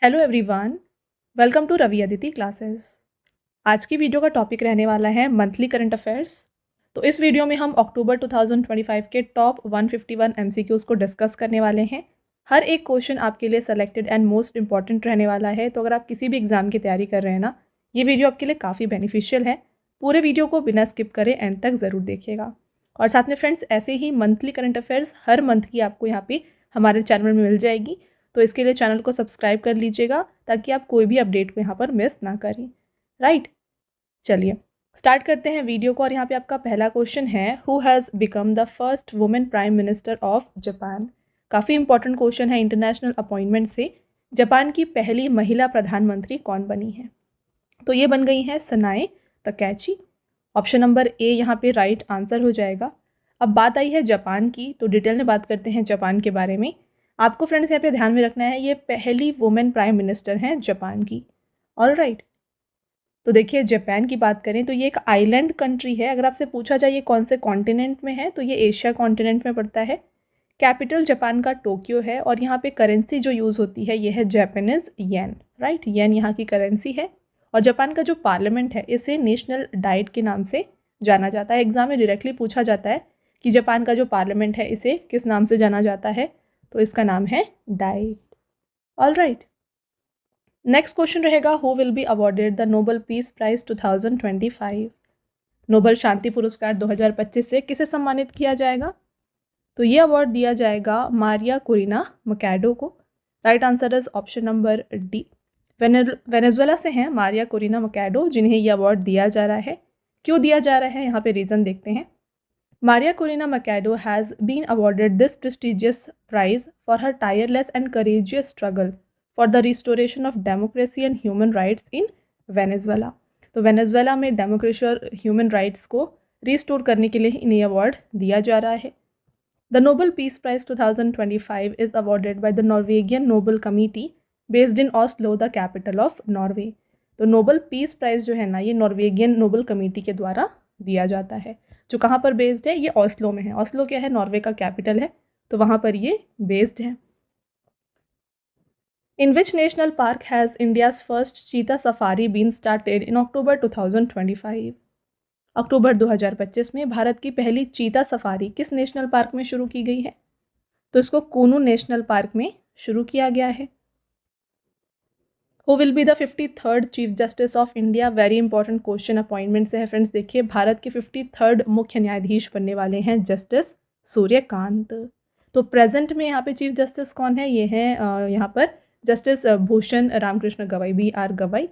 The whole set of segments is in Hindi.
Hello everyone, welcome to Ravi Aditi classes. आज की वीडियो का टॉपिक रहने वाला है मंथली करंट अफेयर्स। तो इस वीडियो में हम अक्टूबर 2025 के टॉप 151 एमसीक्यूज़ को डिस्कस करने वाले हैं। हर एक क्वेश्चन आपके लिए सेलेक्टेड एंड मोस्ट इंपॉर्टेंट रहने वाला है। तो अगर आप किसी भी एग्जाम की तैयारी कर रहे हैं ना, ये वीडियो आपके लिए काफ़ी बेनिफिशियल है। पूरे वीडियो को बिना स्किप करे एंड तक ज़रूर देखिएगा। और साथ में फ्रेंड्स, ऐसे ही मंथली करंट अफेयर्स हर मंथ की आपको यहाँ पे हमारे चैनल में मिल जाएगी। तो इसके लिए चैनल को सब्सक्राइब कर लीजिएगा ताकि आप कोई भी अपडेट को यहाँ पर मिस ना करें। राइट, चलिए स्टार्ट करते हैं वीडियो को। और यहाँ पे आपका पहला क्वेश्चन है, who has become the first women prime minister of Japan. काफ़ी इंपॉर्टेंट क्वेश्चन है। इंटरनेशनल अपॉइंटमेंट से जापान की पहली महिला प्रधानमंत्री कौन बनी है? तो ये बन गई है सनाए तकैची। ऑप्शन नंबर ए यहाँ पे राइट आंसर हो जाएगा। अब बात आई है जापान की, तो डिटेल में बात करते हैं जापान के बारे में। आपको फ्रेंड्स यहाँ पे ध्यान में रखना है, ये पहली वुमेन प्राइम मिनिस्टर हैं जापान की। ऑल राइट, तो देखिए जापान की बात करें तो ये एक आइलैंड कंट्री है। अगर आपसे पूछा जाए ये कौन से कॉन्टिनेंट में है, तो ये एशिया कॉन्टिनेंट में पड़ता है। कैपिटल जापान का टोक्यो है और यहाँ पे करेंसी जो यूज़ होती है ये है जापानीज येन। राइट, येन यहाँ की करेंसी है। और जापान का जो पार्लियामेंट है इसे नेशनल डाइट के नाम से जाना जाता है। एग्जाम में डायरेक्टली पूछा जाता है कि जापान का जो पार्लियामेंट है इसे किस नाम से जाना जाता है, तो इसका नाम है diet. All right, next question रहेगा, who will be awarded the Nobel peace prize 2025। Nobel शांति पुरस्कार 2025 से किसे सम्मानित किया जाएगा? तो ये अवार्ड दिया जाएगा मारिया कुरिना मकैडो को। Right answer is option number D. Venezuela से हैं मारिया कुरिना मकैडो, जिन्हें ये अवार्ड दिया जा रहा है। क्यों दिया जा रहा है, यहाँ पे रीज़न देखते हैं। Maria Corina Machado has been awarded this prestigious prize for her tireless and courageous struggle for the restoration of democracy and human rights in Venezuela। तो वेनेजुएला में डेमोक्रेसी और ह्यूमन राइट्स को रिस्टोर करने के लिए इन्हें अवार्ड दिया जा रहा है। The Nobel peace prize 2025 is awarded by the Norwegian Nobel committee based in Oslo, the capital of Norway. तो नोबेल पीस प्राइज जो है ना, ये नॉर्वेगियन नोबेल कमिटी के द्वारा दिया जाता है। जो कहाँ पर बेस्ड है, ये ऑस्लो में है। ऑस्लो क्या है, नॉर्वे का कैपिटल है, तो वहाँ पर ये बेस्ड है। In which national park has India's first cheetah safari been started in October 2025। अक्टूबर 2025 में भारत की पहली चीता सफारी किस नेशनल पार्क में शुरू की गई है? तो इसको कूनू नेशनल पार्क में शुरू किया गया है। Who will be the 53rd chief justice of India. Very important question appointment से है फ्रेंड्स। देखिए, भारत के 53rd मुख्य न्यायाधीश बनने वाले हैं जस्टिस सूर्यकांत। तो प्रेजेंट में यहाँ पे चीफ जस्टिस कौन है, ये हैं यहाँ पर जस्टिस भूषण रामकृष्ण गवाई, BR गवाई।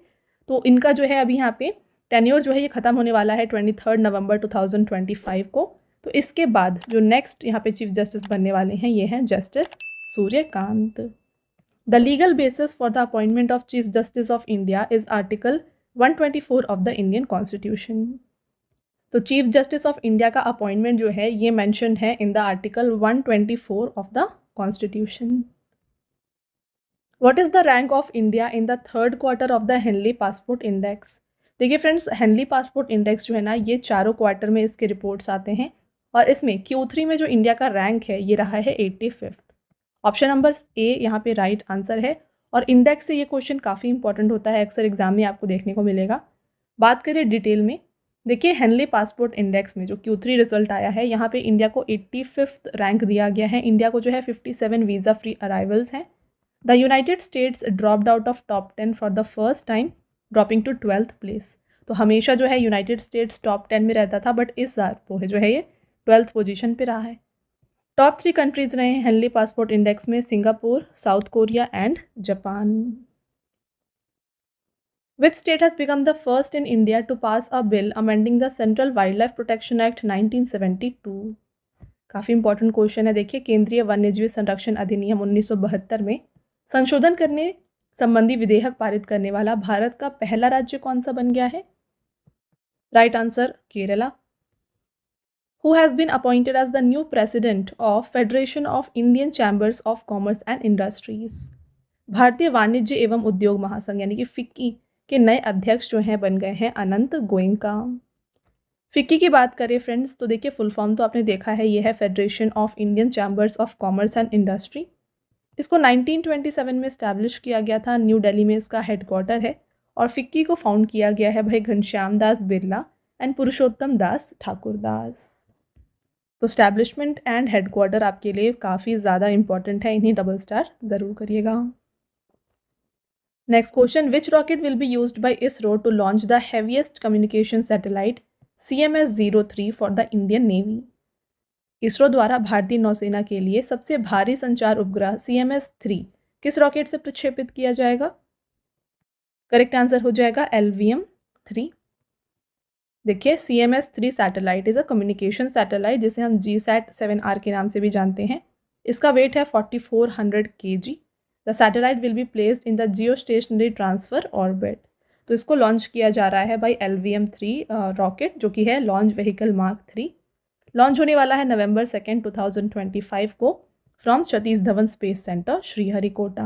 तो इनका जो है अभी यहाँ पे टेन्योर जो है ये ख़त्म होने वाला है 23 नवंबर 2025 को। तो इसके बाद जो नेक्स्ट यहाँ पे चीफ जस्टिस बनने वाले हैं ये हैं justice Suryakant. The legal basis for the appointment of Chief Justice of India is Article 124 of the Indian Constitution। तो चीफ जस्टिस ऑफ इंडिया का अपॉइंटमेंट जो है ये मेंशन्ड है in the article 124 of the constitution. What is the rank of India in the third quarter of the Henley passport index. देखिए फ्रेंड्स, हेनली पासपोर्ट इंडेक्स जो है ना, ये चारों क्वार्टर में इसके रिपोर्ट्स आते हैं और इसमें Q3 में जो इंडिया का रैंक है ये रहा है 85th। ऑप्शन नंबर ए यहाँ पे राइट आंसर है। और इंडेक्स से ये क्वेश्चन काफ़ी इंपॉर्टेंट होता है, अक्सर एग्जाम में आपको देखने को मिलेगा। बात करें डिटेल में, देखिए हेनली पासपोर्ट इंडेक्स में जो Q3 रिजल्ट आया है, यहाँ पे इंडिया को 85th रैंक दिया गया है। इंडिया को जो है 57 वीज़ा फ्री अराइवल्स हैं। The United States dropped out of top 10 for the first time, dropping to 12th place. तो हमेशा जो है यूनाइटेड स्टेट्स टॉप 10 में रहता था, बट इस बार वो जो है ये 12th पोजीशन पे रहा है। टॉप 3 कंट्रीज रहे हैं हेनली पासपोर्ट इंडेक्स में, Singapore, South Korea and Japan. Which state has become the first in India to pass a bill amending the central wild life protection act 1972। काफ़ी इंपॉर्टेंट क्वेश्चन है। देखिए, केंद्रीय वन्यजीव संरक्षण अधिनियम 1972 में संशोधन करने संबंधी विधेयक पारित करने वाला भारत का पहला राज्य कौन सा बन गया है? Right answer Kerala. Who has been appointed as the new president of Federation of Indian Chambers of Commerce and Industries। भारतीय वाणिज्य एवं उद्योग महासंघ यानी कि फिक्की के नए अध्यक्ष जो हैं बन गए हैं अनंत गोयनका। फिक्की की बात करें फ्रेंड्स, तो देखिए फुल फॉर्म तो आपने देखा है, ये है federation of Indian chambers of commerce and industry. इसको 1927 में इस्टेब्लिश किया गया था, न्यू दिल्ली में इसका हेडक्वार्टर है और फिक्की को फाउंड किया गया है भाई घनश्याम दास बिरला एंड पुरुषोत्तम दास ठाकुर दास। तो स्टैब्लिशमेंट एंड हेडक्वार्टर आपके लिए काफ़ी ज़्यादा इंपॉर्टेंट है, इन्हीं डबल स्टार ज़रूर करिएगा। Next question, which rocket will be used by ISRO to launch the heaviest communication satellite CMS-03 for the Indian navy. ISRO द्वारा भारतीय नौसेना के लिए सबसे भारी संचार उपग्रह CMS-3 किस रॉकेट से प्रक्षेपित किया जाएगा? करेक्ट आंसर हो जाएगा LVM-3। देखिए CMS-3 satellite is a communication satellite जिसे हम GSAT-7R के नाम से भी जानते हैं। इसका वेट है 4400 kg। The satellite will be placed in the Jio stationery transfer orbit. तो इसको लॉन्च किया जा रहा है बाई LVM-3 रॉकेट, जो कि है लॉन्च व्हीकल मार्क 3। लॉन्च होने वाला है November 2, 2025 को from Satish Dhawan space centre, Sriharikota.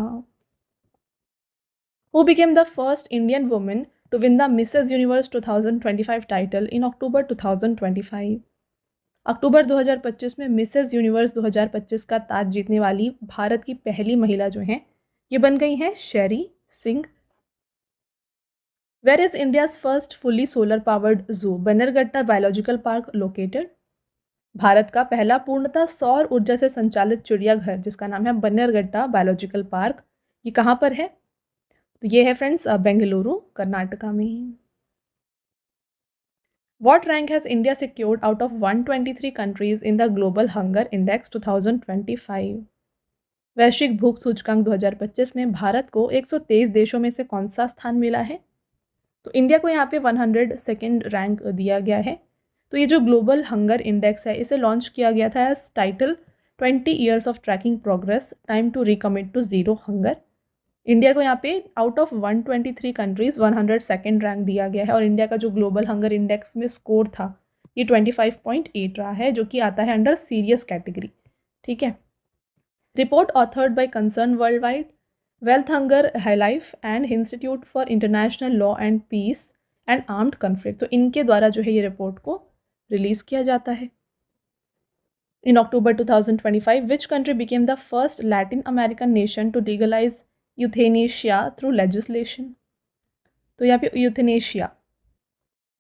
Who became the first Indian woman to win the Mrs. Universe 2025 title in October 2025? अक्टूबर 2025 में मिसेज यूनिवर्स 2025 का ताज जीतने वाली भारत की पहली महिला जो हैं ये बन गई हैं Sherry Singh. Where is India's first fully solar powered zoo Bannerghatta biological park located? Bharat का पहला पूर्णतः सौर ऊर्जा से संचालित चिड़ियाघर जिसका नाम है बन्नेरघट्टा बायोलॉजिकल पार्क, ये कहाँ पर है? तो ये है फ्रेंड्स बेंगलुरु, कर्नाटका में। What rank has India secured out of 123 countries in the Global Hunger Index 2025? वैश्विक भूख सूचकांक 2025 में भारत को 123 देशों में से कौन सा स्थान मिला है? तो इंडिया को यहाँ पे 102nd रैंक दिया गया है। तो ये जो ग्लोबल हंगर इंडेक्स है इसे लॉन्च किया गया था as title 20 years of tracking progress, time to recommit to zero hunger। India को यहाँ पे out of 123 countries 102nd rank दिया गया है और इंडिया का जो ग्लोबल हंगर इंडेक्स में स्कोर था ये 25.8 रहा है, जो कि आता है अंडर सीरियस कैटेगरी। ठीक है। Report authored by concern world wide, Welthungerhilfe and institute for international law and peace and armed conflict, तो इनके द्वारा जो है ये रिपोर्ट को रिलीज़ किया जाता है। In October 2025 which country became the first Latin American nation to legalise euthanasia through legislation? तो यहाँ पे यूथेनेशिया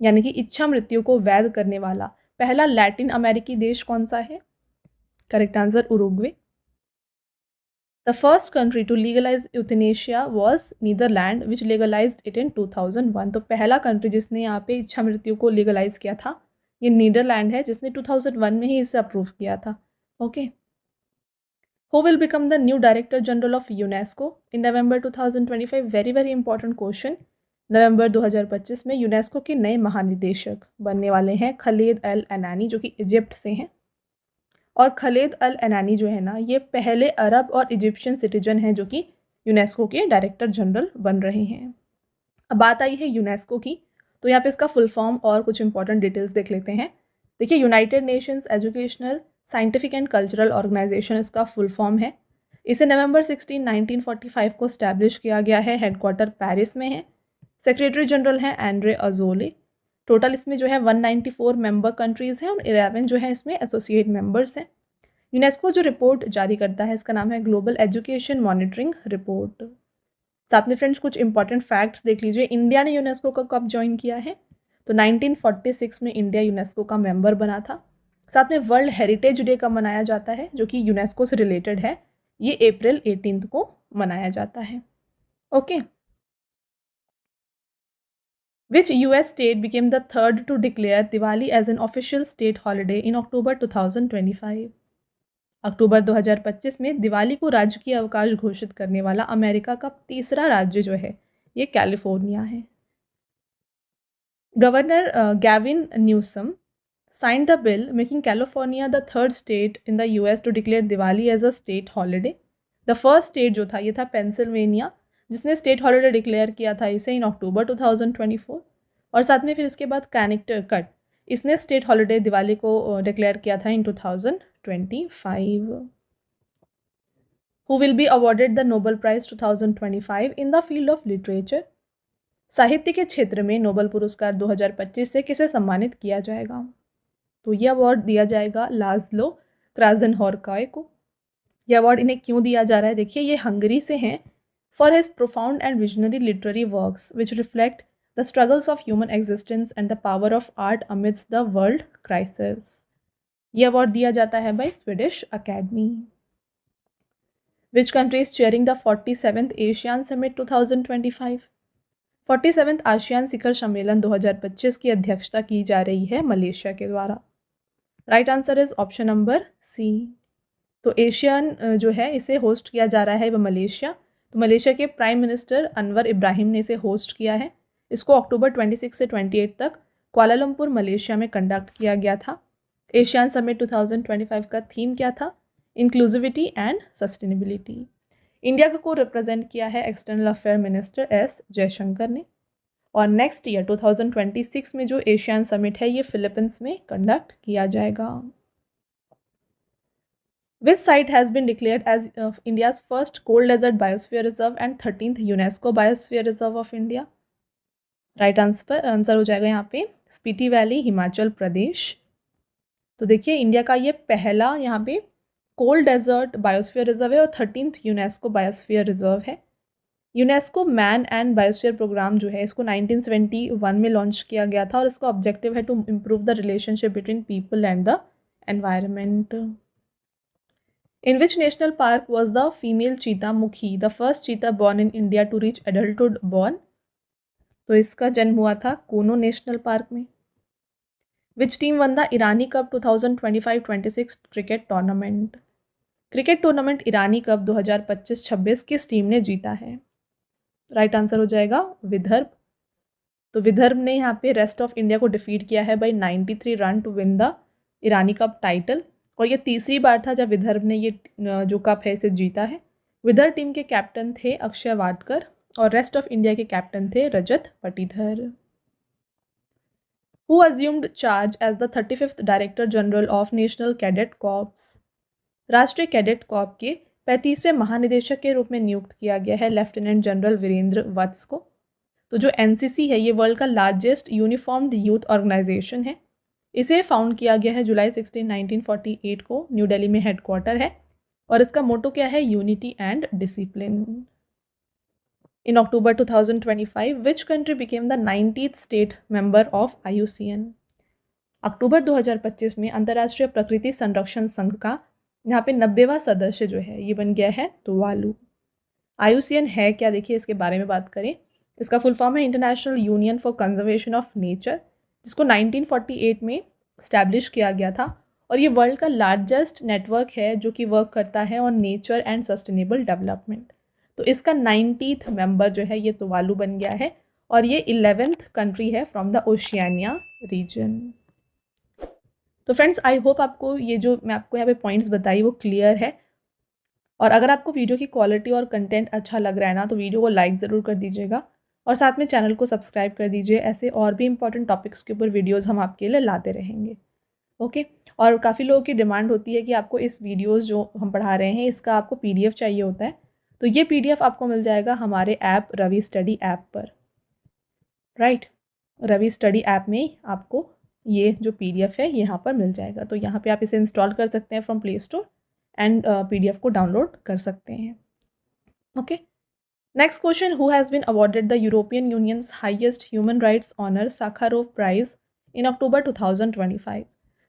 यानी कि इच्छा मृत्यु को वैध करने वाला पहला लैटिन अमेरिकी देश कौन सा है? Correct answer Uruguay. The first country to legalise euthanasia was Netherlands which legalised it in 2001। तो पहला कंट्री जिसने यहाँ पे इच्छा मृत्यु को लीगलाइज किया था ये नीदरलैंड है, जिसने 2001 में ही इसे अप्रूव किया था। Okay. Who will become the new Director General of UNESCO in November 2025? very important question. नवंबर 2025 में यूनेस्को के नए महानिदेशक बनने वाले हैं खलेद अल अनानी, जो कि इजिप्ट से हैं। और खलेद अल अनानी जो है ना ये पहले अरब और इजिप्शियन सिटीजन हैं जो कि यूनेस्को के डायरेक्टर जनरल बन रहे हैं। अब बात आई है यूनेस्को की, तो यहाँ पे इसका फुल फॉर्म और कुछ इंपॉर्टेंट डिटेल्स देख लेते हैं। देखिए United Nations Educational Scientific and Cultural Organisation इसका फुल फॉर्म है। इसे नवंबर 16, 1945 को स्टैब्लिश किया गया है, हेडक्वार्टर पेरिस में है। सेक्रेटरी जनरल हैं एंड्रे अजोले। टोटल इसमें जो है 194 मेंबर कंट्रीज़ हैं और 11 जो है इसमें एसोसिएट मेंबर्स हैं। यूनेस्को जो रिपोर्ट जारी करता है इसका नाम है ग्लोबल एजुकेशन मॉनिटरिंग रिपोर्ट। साथ में फ्रेंड्स कुछ इंपॉर्टेंट फैक्ट्स देख लीजिए। इंडिया ने यूनेस्को को कब ज्वाइन किया है? तो 1946 में इंडिया यूनेस्को का मेंबर बना था। साथ में वर्ल्ड हेरिटेज डे कब मनाया जाता है जो कि यूनेस्को से रिलेटेड है? ये अप्रैल 18 को मनाया जाता है। Okay. Which US state became the third to declare Diwali as an official state holiday in October 2025? अक्टूबर 2025 में दिवाली को राजकीय अवकाश घोषित करने वाला अमेरिका का तीसरा राज्य जो है ये कैलिफोर्निया है। Governor Gavin Newsom signed the bill making California the third state in the US to declare Diwali as a state holiday. The first state जो था ये था पेंसिल्वेनिया, जिसने स्टेट हॉलीडे डिक्लेयर किया था इसे इन अक्टूबर 2024। और साथ में फिर इसके बाद कनेक्टिकट इसने स्टेट हॉलीडे दिवाली को डिक्लेयर किया था इन 2025। Who will be awarded the Nobel Prize 2025 in the field of literature? साहित्य के क्षेत्र में नोबेल पुरस्कार 2025 से किसे सम्मानित किया जाएगा? तो यह अवार्ड दिया जाएगा लाज़लो क्राज़नहॉर्काय को। ये अवार्ड इन्हें क्यों दिया जा रहा है? देखिए, ये हंगरी से हैं for his profound and visionary literary works which reflect the struggles of human existence and the power of art amidst the world crisis. ये अवार्ड दिया जाता है by Swedish academy. Which country is chairing the 47th ASEAN summit 2025? 47th ASEAN शिखर सम्मेलन 2025 की अध्यक्षता की जा रही है मलेशिया के द्वारा। Right answer is option number C. तो एशियन जो है इसे होस्ट किया जा रहा है वह मलेशिया। तो मलेशिया के प्राइम मिनिस्टर अनवर इब्राहिम ने इसे होस्ट किया है। इसको अक्टूबर 26 से 28 तक कुआलालंपुर मलेशिया में कंडक्ट किया गया था। एशियन समिट 2025 का थीम क्या था? Inclusivity and sustainability. इंडिया को रिप्रेजेंट किया है external affair minister S Jaishankar ने। और नेक्स्ट ईयर 2026 में जो एशियन समिट है ये फिलीपींस में कंडक्ट किया जाएगा। Which site has been declared as India's first cold desert biosphere reserve and 13th UNESCO Biosphere Reserve of India? Right answer हो जाएगा यहाँ पे स्पीति वैली, हिमाचल प्रदेश। तो देखिए, इंडिया का ये पहला यहाँ पे कोल्ड डेजर्ट बायोस्फीयर रिजर्व है और 13th यूनेस्को बायोस्फीयर रिजर्व है। UNESCO man and biosphere programme जो है इसको 1971 में लॉन्च किया गया था और इसका ऑब्जेक्टिव है to improve the relationship between people and the environment. In which national park was the female cheetah Mukhi, the first cheetah born in India to reach adulthood born? तो इसका जन्म हुआ था कोनो नेशनल पार्क में। Which team won the Irani cup 2025-26 cricket tournament? Cricket tournament Irani cup 2025-26 किस टीम ने जीता है? राइट आंसर हो जाएगा विदर्भ। तो विदर्भ ने यहाँ पे रेस्ट ऑफ इंडिया को डिफीट किया है by 93 run to win the Irani cup title. और ये तीसरी बार था जब विदर्भ ने ये जो कप है इसे जीता है। विदर्भ टीम के कैप्टन थे अक्षय वाडकर और रेस्ट ऑफ इंडिया के कैप्टन थे Rajat Patidar. Who assumed charge as the 35th director general of national cadet corps? राष्ट्रीय कैडेट कॉर्प के 35वें महानिदेशक के रूप में नियुक्त किया गया है लेफ्टिनेंट जनरल वीरेंद्र वत्स को। तो जो एनसीसी है ये वर्ल्ड का लार्जेस्ट यूनिफॉर्म्ड यूथ ऑर्गेनाइजेशन है। इसे फाउंड किया गया है जुलाई 16, 1948 को। न्यू दिल्ली में हेडक्वार्टर है और इसका मोटो क्या है? Unity and discipline. In October 2025 which country became the 90th state member of IUCN? अक्टूबर 2025 में अंतर्राष्ट्रीय प्रकृति संरक्षण संघ का यहाँ पे 90वां सदस्य जो है ये बन गया है तुवालू। IUCN है क्या? देखिए, इसके बारे में बात करें। इसका फुल फॉर्म है international union for conservation of nature, जिसको 1948 में इस्टेब्लिश किया गया था। और ये वर्ल्ड का लार्जेस्ट नेटवर्क है जो कि वर्क करता है on nature and sustainable development. तो इसका 90th मेंबर जो है ये तुवालू बन गया है और ये 11th कंट्री है फ्रॉम द ओशियानिया रीजन। तो फ्रेंड्स, आई होप आपको ये जो मैं आपको यहाँ पे पॉइंट्स बताई वो क्लियर है। और अगर आपको वीडियो की क्वालिटी और कंटेंट अच्छा लग रहा है ना तो वीडियो को लाइक ज़रूर कर दीजिएगा और साथ में चैनल को सब्सक्राइब कर दीजिए। ऐसे और भी इंपॉर्टेंट टॉपिक्स के ऊपर वीडियोस हम आपके लिए लाते रहेंगे। ओके। और काफ़ी लोगों की डिमांड होती है कि आपको इस वीडियोस जो हम पढ़ा रहे हैं इसका आपको PDF चाहिए होता है। तो ये PDF आपको मिल जाएगा हमारे ऐप रवि स्टडी ऐप पर। राइट, रवि स्टडी ऐप में आपको ये जो PDF है यहाँ पर मिल जाएगा। तो यहाँ पर आप इसे इंस्टॉल कर सकते हैं from play store and PDF को डाउनलोड कर सकते हैं। Okay. Next question, who has been awarded the European Union's highest human rights honor Sakharov Prize in October 2025?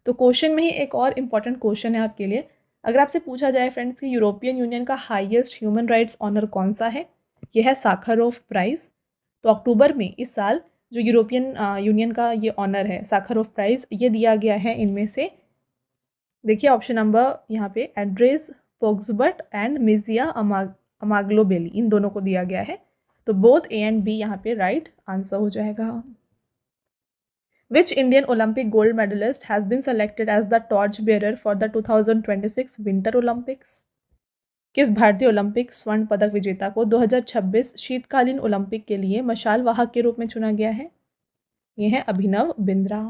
तो क्वेश्चन में ही एक और इम्पॉर्टेंट क्वेश्चन है आपके लिए। अगर आपसे पूछा जाए फ्रेंड्स कि यूरोपियन यूनियन का हाईएस्ट ह्यूमन राइट्स ऑनर कौन सा है, यह है साखारोव प्राइज़। तो अक्टूबर में इस साल जो यूरोपियन यूनियन का ये ऑनर है साखारोव प्राइज़, ये दिया गया है इनमें से। देखिए ऑप्शन नंबर यहाँ पे एड्रेस पोग्सबर्ट एंड मिजिया अमाग्लोबेली, इन दोनों को दिया गया है। तो बोथ A एंड B यहाँ पे राइट आंसर हो जाएगा। Which Indian Olympic gold medallist has been selected as the torch bearer for the 2026 winter Olympics? किस भारतीय ओलंपिक स्वर्ण पदक विजेता को 2026 शीतकालीन ओलंपिक के लिए मशाल वाहक के रूप में चुना गया है? ये है अभिनव बिंद्रा।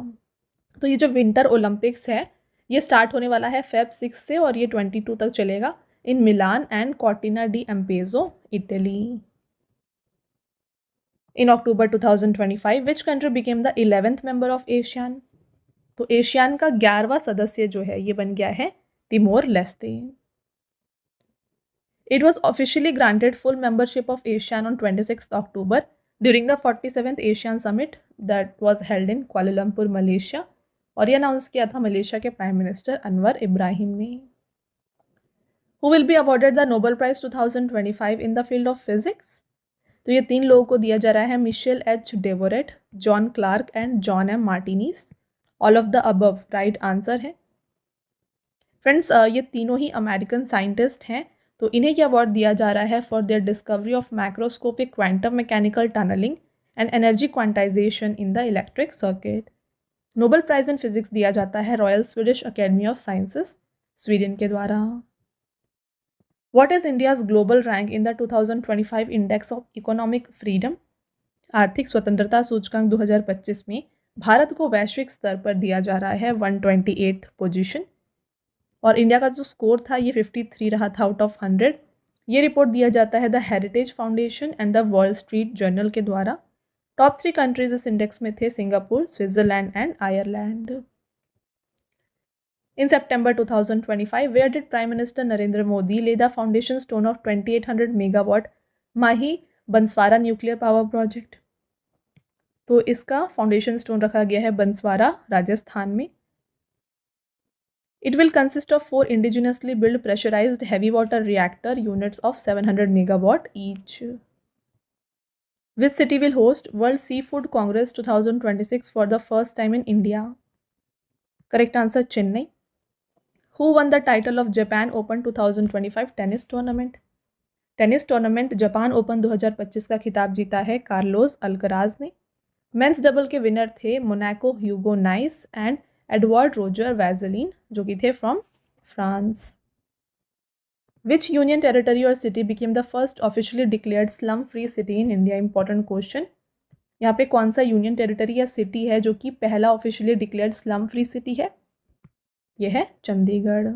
तो ये जो विंटर ओलंपिक्स है ये स्टार्ट होने वाला है Feb 6 से और ये 22 तक चलेगा in Milan and Cortina d'Ampezzo, Italy. In October 2025, which country became the 11th member of ASEAN? तो एशियान का 11वां सदस्य जो है ये बन गया है Timor Leste. It was officially granted full membership of ASEAN on 26th October during the 47th ASEAN Summit that was held in Kuala Lumpur, Malaysia. और ये अनाउंस किया था मलेशिया के प्राइम मिनिस्टर अनवर इब्राहिम ने. Who will be awarded the Nobel Prize 2025 in the field of physics? तो ये 3 लोगों को दिया जा रहा है, Michel H Devoret, John Clarke and John M Martinis. All of the above right answer है. फ्रेंड्स, ये तीनों ही अमेरिकन साइंटिस्ट हैं, तो इन्हें ये अवार्ड दिया जा रहा है for their discovery of macroscopic quantum mechanical tunnelling and energy quantisation in the electric circuit. Nobel prize in physics दिया जाता है Royal Swedish academy of sciences, Sweden के द्वारा. What is India's global rank in the 2025 Index of Economic Freedom? आर्थिक स्वतंत्रता सूचकांक 2025 में भारत को वैश्विक स्तर पर दिया जा रहा है 128th पोजीशन, और इंडिया का जो स्कोर था ये 53 रहा था आउट ऑफ 100. ये रिपोर्ट दिया जाता है the heritage foundation and the wall street journal के द्वारा. टॉप 3 कंट्रीज इस इंडेक्स में थे Singapore, Switzerland and Ireland. In September 2025, where did Prime Minister Narendra Modi lay the foundation stone of 2800 megawatt Mahi Banswara nuclear power project? तो इसका फाउंडेशन स्टोन रखा गया है बंसवारा, राजस्थान में. It will consist of 4 indigenously built pressurized heavy water reactor units of 700 megawatt each. Which city will host World Seafood Congress 2026 for the first time in India? Correct answer, Chennai. Who won the title of Japan Open 2025 tennis tournament? Tennis tournament Japan Open 2025 का खिताब जीता है कार्लोस अल्कराज ने. मेंस डबल के विनर थे Monaco Hugo Nys and Edouard Roger Vasselin, जो कि थे from France. Which union territory और city became the first officially declared slum free city in India? Important question. यहाँ पे कौन सा यूनियन टेरिटरी या सिटी है जो कि पहला officially declared slum free city है? यह है Chandigarh.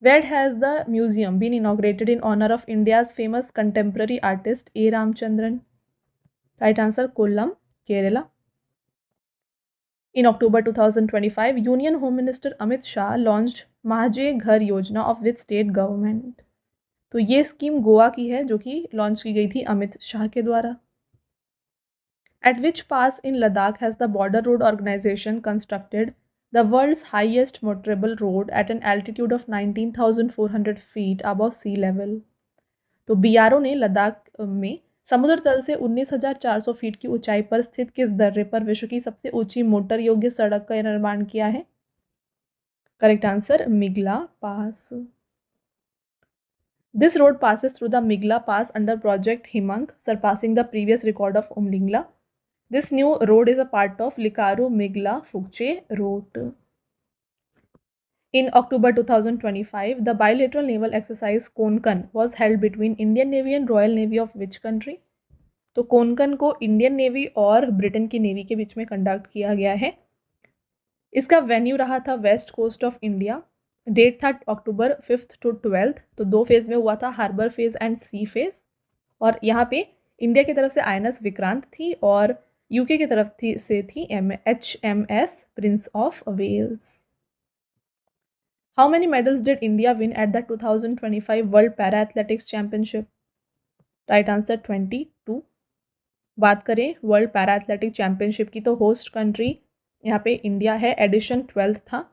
Where has the museum been inaugurated in honor of India's famous contemporary artist A. Ramchandran? Right answer, Kollam, Kerala. In October 2025, Union Home Minister Amit Shah launched Mahje Ghar Yojana of which state government? तो ये स्कीम गोवा की है जो कि लॉन्च की गई थी अमित शाह के द्वारा. At which pass in Ladakh has the Border Road Organization constructed the world's highest motorable road at an altitude of 19,400 feet above sea level? तो BRO ने लद्दाख में समुद्र तल से 19,400 फीट की ऊंचाई पर स्थित किस दर्रे पर विश्व की सबसे ऊंची मोटर योग्य सड़क का निर्माण किया है? Correct answer, Migla pass. This road passes through the Migla Pass under Project Himang, surpassing the previous record of Umlingla. This new road is a part of Likaru Migla Phukche route. In October 2025, the bilateral naval exercise Konkan was held between Indian Navy and Royal Navy of which country? तो कोनकन को इंडियन नेवी और ब्रिटेन की नेवी के बीच में कंडक्ट किया गया है. इसका वेन्यू रहा था west coast of India. Date था October 5th to 12th. तो 2 फेज में हुआ था, harbour phase and sea phase. और यहाँ पे इंडिया की तरफ से INS विक्रांत थी और यूके की तरफ से थी HMS prince of Wales. How many medals did India win at the 2025 world para athletics championship? Right answer, 22. बात करें वर्ल्ड पैरा एथलेटिक चैंपियनशिप की तो होस्ट कंट्री यहाँ पे इंडिया है. एडिशन 12 था,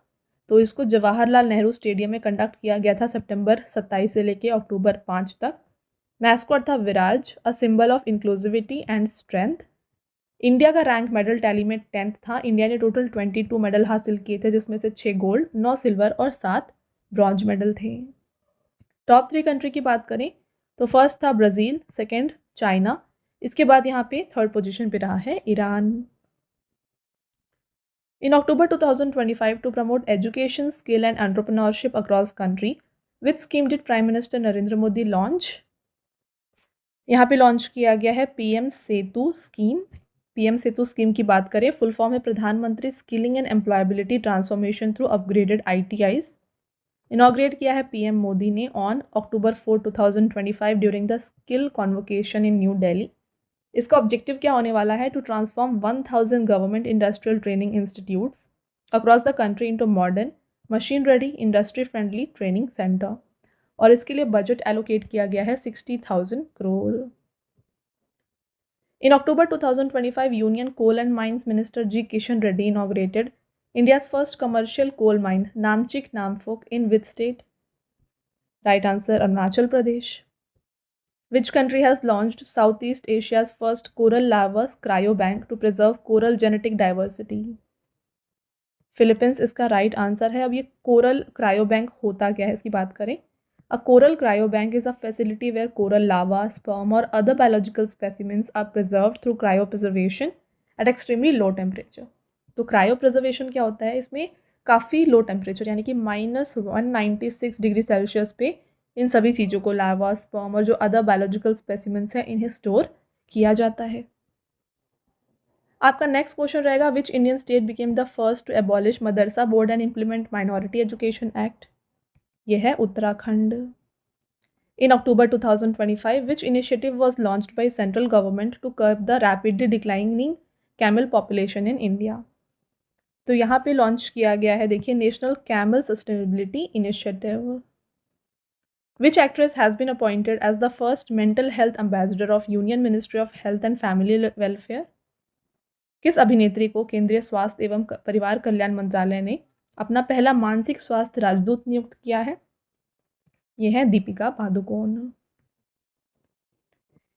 तो इसको जवाहरलाल नेहरू स्टेडियम में कंडक्ट किया गया था सितंबर 27 से लेके अक्टूबर 5 तक. मैस्कॉट था Viraj, a symbol of inclusivity and strength. India का रैंक मेडल टैली में 10th था. इंडिया ने टोटल 22 मेडल हासिल किए थे, जिसमें से 6 गोल्ड, 9 सिल्वर और 7 ब्रॉन्ज मेडल थे. टॉप 3 कंट्री की बात करें तो फर्स्ट था ब्राज़ील, सेकंड चाइना, इसके बाद यहाँ पे थर्ड पोजीशन पे रहा है Iran. In October 2025, to promote education, skill and entrepreneurship across country, which scheme did Prime Minister Narendra Modi launch? यहाँ पे लॉन्च किया गया है PM Setu scheme. PM Setu scheme की बात करें, फुल फॉर्म है Pradhanmantri skilling and employability transformation through upgraded ITIs. Inaugurate किया है PM मोदी ने on October 4, 2025 during the skill convocation in new Delhi. इसका ऑब्जेक्टिव क्या होने वाला है? To transform 1000 government industrial training institutes across the country into modern, machine ready, industry friendly training centre. और इसके लिए बजट एलोकेट किया गया है 60,000 crore. In October 2025, Union Coal and Mines Minister G. Kishan Reddy inaugurated India's first commercial coal mine, Namchik Namphok, in which state? Right answer, Arunachal Pradesh. Which country has launched Southeast Asia's first coral lava cryobank to preserve coral genetic diversity? Philippines इसका राइट आंसर है। अब ये कोरल क्रायोबैंक होता क्या है इसकी बात करें। A coral cryobank is a facility where coral larva, sperm और other biological specimens are preserved through cryopreservation at extremely low temperature. तो क्रायो प्रिजर्वेशन क्या होता है, इसमें काफ़ी लो टेम्परेचर यानी कि -196 डिग्री सेल्सियस पे इन सभी चीज़ों को, लावा, स्पर्म और जो अदर बायोलॉजिकल स्पेसिमेंस है, इन्हें स्टोर किया जाता है। आपका नेक्स्ट क्वेश्चन रहेगा, which Indian state became the first to abolish madrasa board and implement minority education act? यह है Uttarakhand. In October 2025 which initiative was launched by central government to curb the rapidly declining camel population in India? तो यहाँ पे लॉन्च किया गया है, देखिए, national camel sustainability initiative. Which actress has been appointed as the first mental health ambassador of union ministry of health and family welfare? किस अभिनेत्री को केंद्रीय स्वास्थ्य एवं परिवार कल्याण मंत्रालय ने अपना पहला मानसिक स्वास्थ्य राजदूत नियुक्त किया है? यह है Deepika Padukone.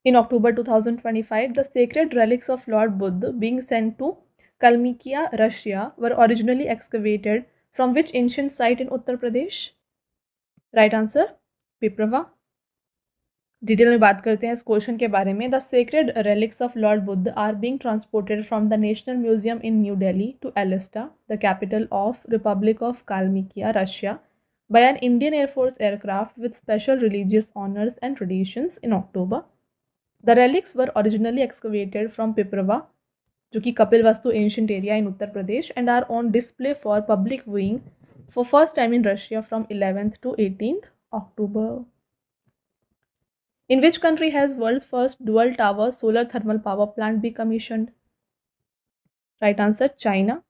In October 2025 the sacred relics of Lord Buddha being sent to Kalmykia, Russia, were originally excavated from which ancient site in Uttar Pradesh? Right answer, Piprahwa. Detail में बात करते हैं इस क्वेश्चन के बारे में। The sacred relics of Lord Buddha are being transported from the National Museum in new Delhi to Elista, the capital of republic of Kalmykia, Russia, by an Indian Air Force aircraft with special religious honors and traditions in October. The relics were originally excavated from Piprava, जो कि Kapilavastu ancient area in Uttar Pradesh, and are on display for public viewing for first time in Russia from 11th to 18th October. In which country has world's first dual tower solar thermal power plant been commissioned? Right answer, China.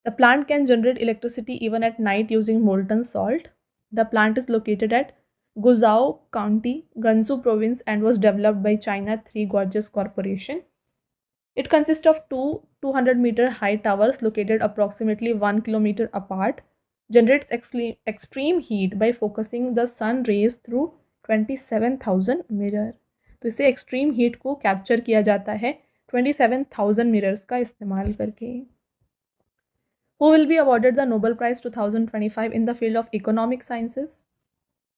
The plant can generate electricity even at night using molten salt. The plant is located at Guizhou County, Gansu Province, and was developed by China Three Gorges Corporation. It consists of two 200-meter high towers located approximately 1 kilometer apart, generates extreme heat by focusing the sun rays through 27,000 mirror. तो इसे एक्सट्रीम हीट को कैप्चर किया जाता है 27,000 मिरर्स का इस्तेमाल करके। Who will be awarded the Nobel Prize 2025 in the field of economic sciences?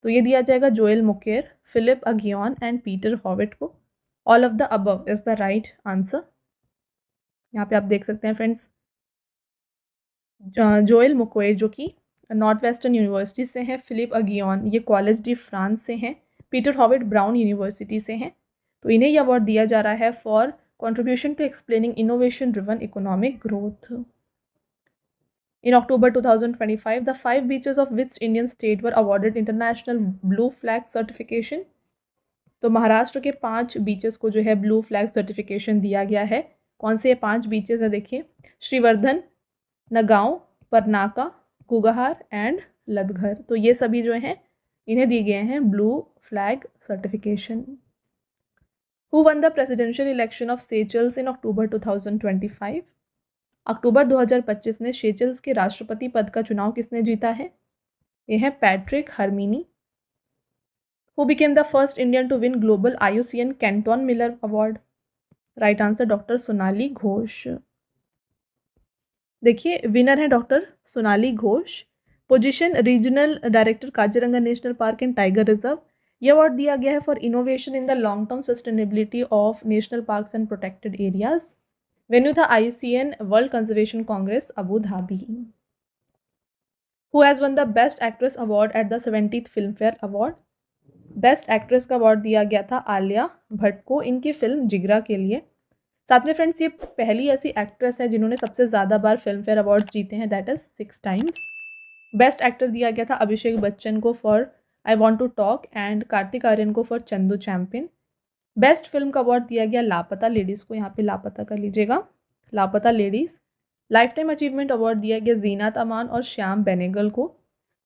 तो ये दिया जाएगा Joel Mokyr, Philippe Aghion and Peter Howitt को। All of the above is the right answer. यहाँ पे आप देख सकते हैं फ्रेंड्स, जोएल मुकेर जो कि नॉर्थ वेस्टर्न यूनिवर्सिटी से हैं, फिलिप अगियन ये कॉलेज डी फ्रांस से हैं, पीटर हॉविट ब्राउन यूनिवर्सिटी से हैं। तो इन्हें यह अवार्ड दिया जा रहा है for contribution to explaining innovation driven economic growth. In October 2025, the 5 beaches of which Indian state were awarded international blue flag certification? तो महाराष्ट्र के 5 बीचेस को जो है ब्लू फ्लैग सर्टिफिकेशन दिया गया है। कौन से ये 5 बीचेस है, देखिए, श्रीवर्धन, नगांव, परनाका, कुगहार एंड लदघर। तो ये सभी जो हैं इन्हें दिए गए हैं blue flag certification. Who won the presidential election of Seychelles in October 2025? अक्टूबर 2025 में सेशेल्स के राष्ट्रपति पद का चुनाव किसने जीता है? यह है Patrick हरमीनी। Who became the first Indian to win global IUCN Canton Miller Award? Right answer, doctor Sonali Ghosh. देखिए, विनर है doctor Sonali Ghosh. Position regional director Kaziranga national park and tiger reserve. यह अवार्ड दिया गया है for innovation in the long term sustainability of national parks and protected areas. Venue था IUCN world conservation Congress Abu Dhabi. Who has won the best actress award at the 70th film fair award? Best actress का अवार्ड दिया गया था आलिया भट्ट को इनकी फिल्म जिगरा के लिए। साथ में फ्रेंड्स, ये पहली ऐसी एक्ट्रेस है जिन्होंने सबसे ज़्यादा बार फिल्म फेयर अवार्ड्स जीते हैं, that is 6 times. Best actor दिया गया था अभिषेक बच्चन को for I want to talk and Kartik Aaryan को for Chandu champion. Best film का अवार्ड दिया गया लापता लेडीज़ को, यहाँ पे लापता कर लीजिएगा, लापता ladies. Life time achievement award दिया गया जीनात अमान और श्याम बेनेगल को।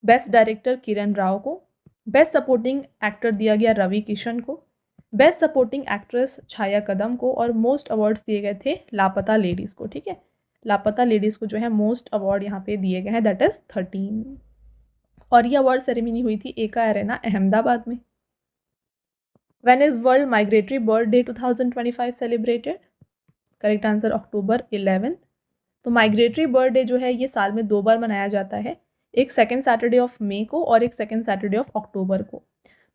बेस्ट डायरेक्टर किरण राव को, बेस्ट सपोर्टिंग एक्टर दिया गया रवि किशन को, बेस्ट सपोर्टिंग एक्ट्रेस छाया कदम को, और मोस्ट अवार्ड्स दिए गए थे लापता लेडीज़ को। ठीक है, लापता लेडीज़ को जो है मोस्ट अवार्ड यहाँ पे दिए गए हैं, दैट इज़ 13। और ये अवार्ड सेरेमनी हुई थी एका अरेना अहमदाबाद में। When is world migratory bird day 2025 celebrated? Correct answer October 11। तो माइग्रेटरी बर्ड डे जो है ये साल में 2 बार मनाया जाता है, एक सेकेंड सैटरडे ऑफ मई को और एक सेकेंड सैटरडे ऑफ अक्टूबर को।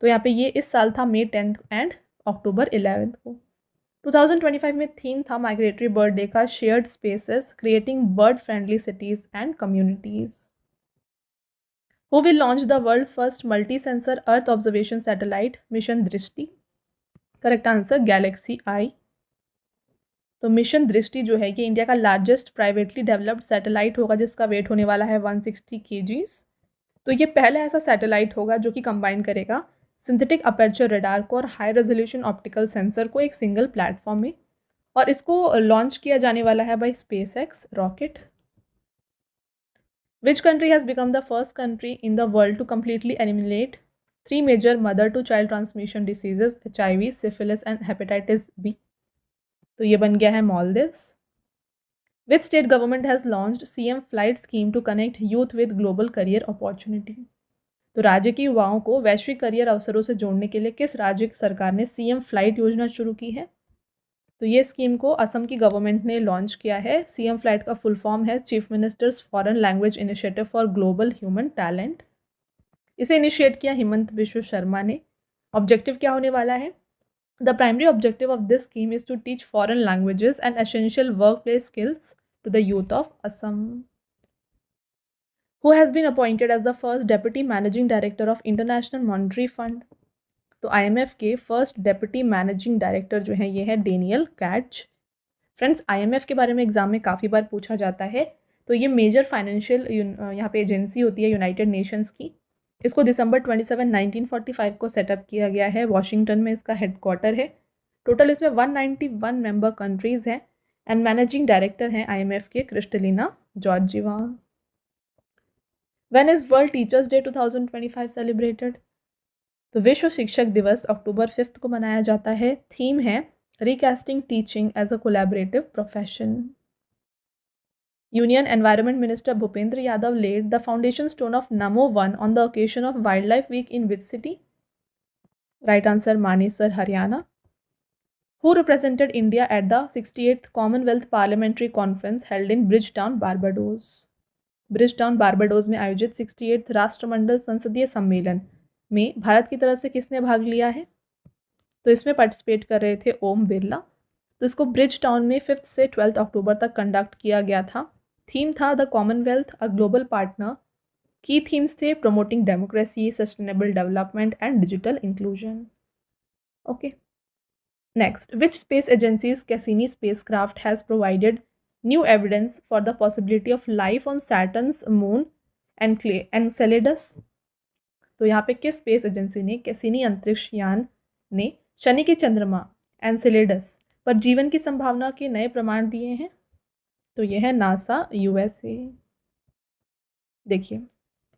तो यहाँ पे ये इस साल था May 10 एंड October 11 को। 2025 में थीम था माइग्रेटरी बर्ड डे का shared spaces creating bird friendly cities and communities. Who will launch the world first multi sensor earth observation satellite mission दृष्टि? करेक्ट आंसर गैलेक्सी आई। तो मिशन दृष्टि जो है ये इंडिया का लार्जेस्ट प्राइवेटली डेवलप्ड सैटेलाइट होगा, जिसका वेट होने वाला है 160 kgs। तो ये पहला ऐसा सैटेलाइट होगा जो कि कंबाइन करेगा सिंथेटिक अपर्चर रडार को और हाई रेजोल्यूशन ऑप्टिकल सेंसर को एक सिंगल प्लेटफॉर्म में, और इसको लॉन्च किया जाने वाला है by SpaceX rocket. Which country has become the first country in the world to completely eliminate 3 major mother-to-child transmission diseases, HIV, syphilis and hepatitis B? तो ये बन गया है Maldives. Which state government has launched CM Flight scheme to connect youth with global career opportunity? तो राज्य के युवाओं को वैश्विक करियर अवसरों से जोड़ने के लिए किस राज्य सरकार ने CM फ्लाइट योजना शुरू की है? तो ये स्कीम को असम की गवर्नमेंट ने लॉन्च किया है। CM फ्लाइट का फुल फॉर्म है chief ministers foreign language initiative for global human talent. इसे इनिशिएट किया हिमंत बिश्व शर्मा ने। ऑब्जेक्टिव क्या होने वाला है? The primary objective of this scheme is to teach foreign languages and essential work place skills to the youth of Assam. Who has been appointed as the first Deputy Managing Director of International Monetary Fund? तो IMF के फर्स्ट डेप्यूटी मैनेजिंग डायरेक्टर जो है ये है डेनियल कैच। फ्रेंड्स, IMF के बारे में एग्जाम में काफ़ी बार पूछा जाता है। तो ये मेजर फाइनेंशियल यहाँ पे एजेंसी होती है यूनाइटेड नेशंस की। इसको December 27, 1945 को सेटअप किया गया है। वॉशिंगटन में इसका हेडक्वार्टर है। टोटल इसमें 191 मेंबर कंट्रीज़ हैं एंड मैनेजिंग डायरेक्टर हैं IMF के Kristalina Georgieva. When is World Teachers Day 2025 celebrated? तो विश्व शिक्षक दिवस October 5 को मनाया जाता है। थीम है recasting teaching as a collaborative profession. Union environment minister Bhupender Yadav laid the foundation stone of Namo 1 on the occasion of wildlife week in which city? Right answer Manesar, Haryana. Who represented India at the 68th Commonwealth parliamentary conference held in Bridgetown, Barbados? Bridgetown, Barbados में आयोजित 68th राष्ट्रमंडल संसदीय सम्मेलन में भारत की तरफ से किसने भाग लिया है? तो इसमें पार्टिसिपेट कर रहे थे ओम बिरला। तो इसको ब्रिज टाउन में 5 से 12 अक्टूबर तक कंडक्ट किया गया था। थीम था the Commonwealth a global partner. की थीम्स थे promoting democracy, sustainable development and digital inclusion. Okay, next, which space agencies Cassini spacecraft has provided new evidence for the possibility of life on Saturn's moon Enceladus? तो यहाँ पे किस स्पेस एजेंसी ने, कैसिनी अंतरिक्ष यान ने शनि के चंद्रमा एनसेलेडस पर जीवन की संभावना के नए प्रमाण दिए हैं? तो यह है नासा, USA। देखिए,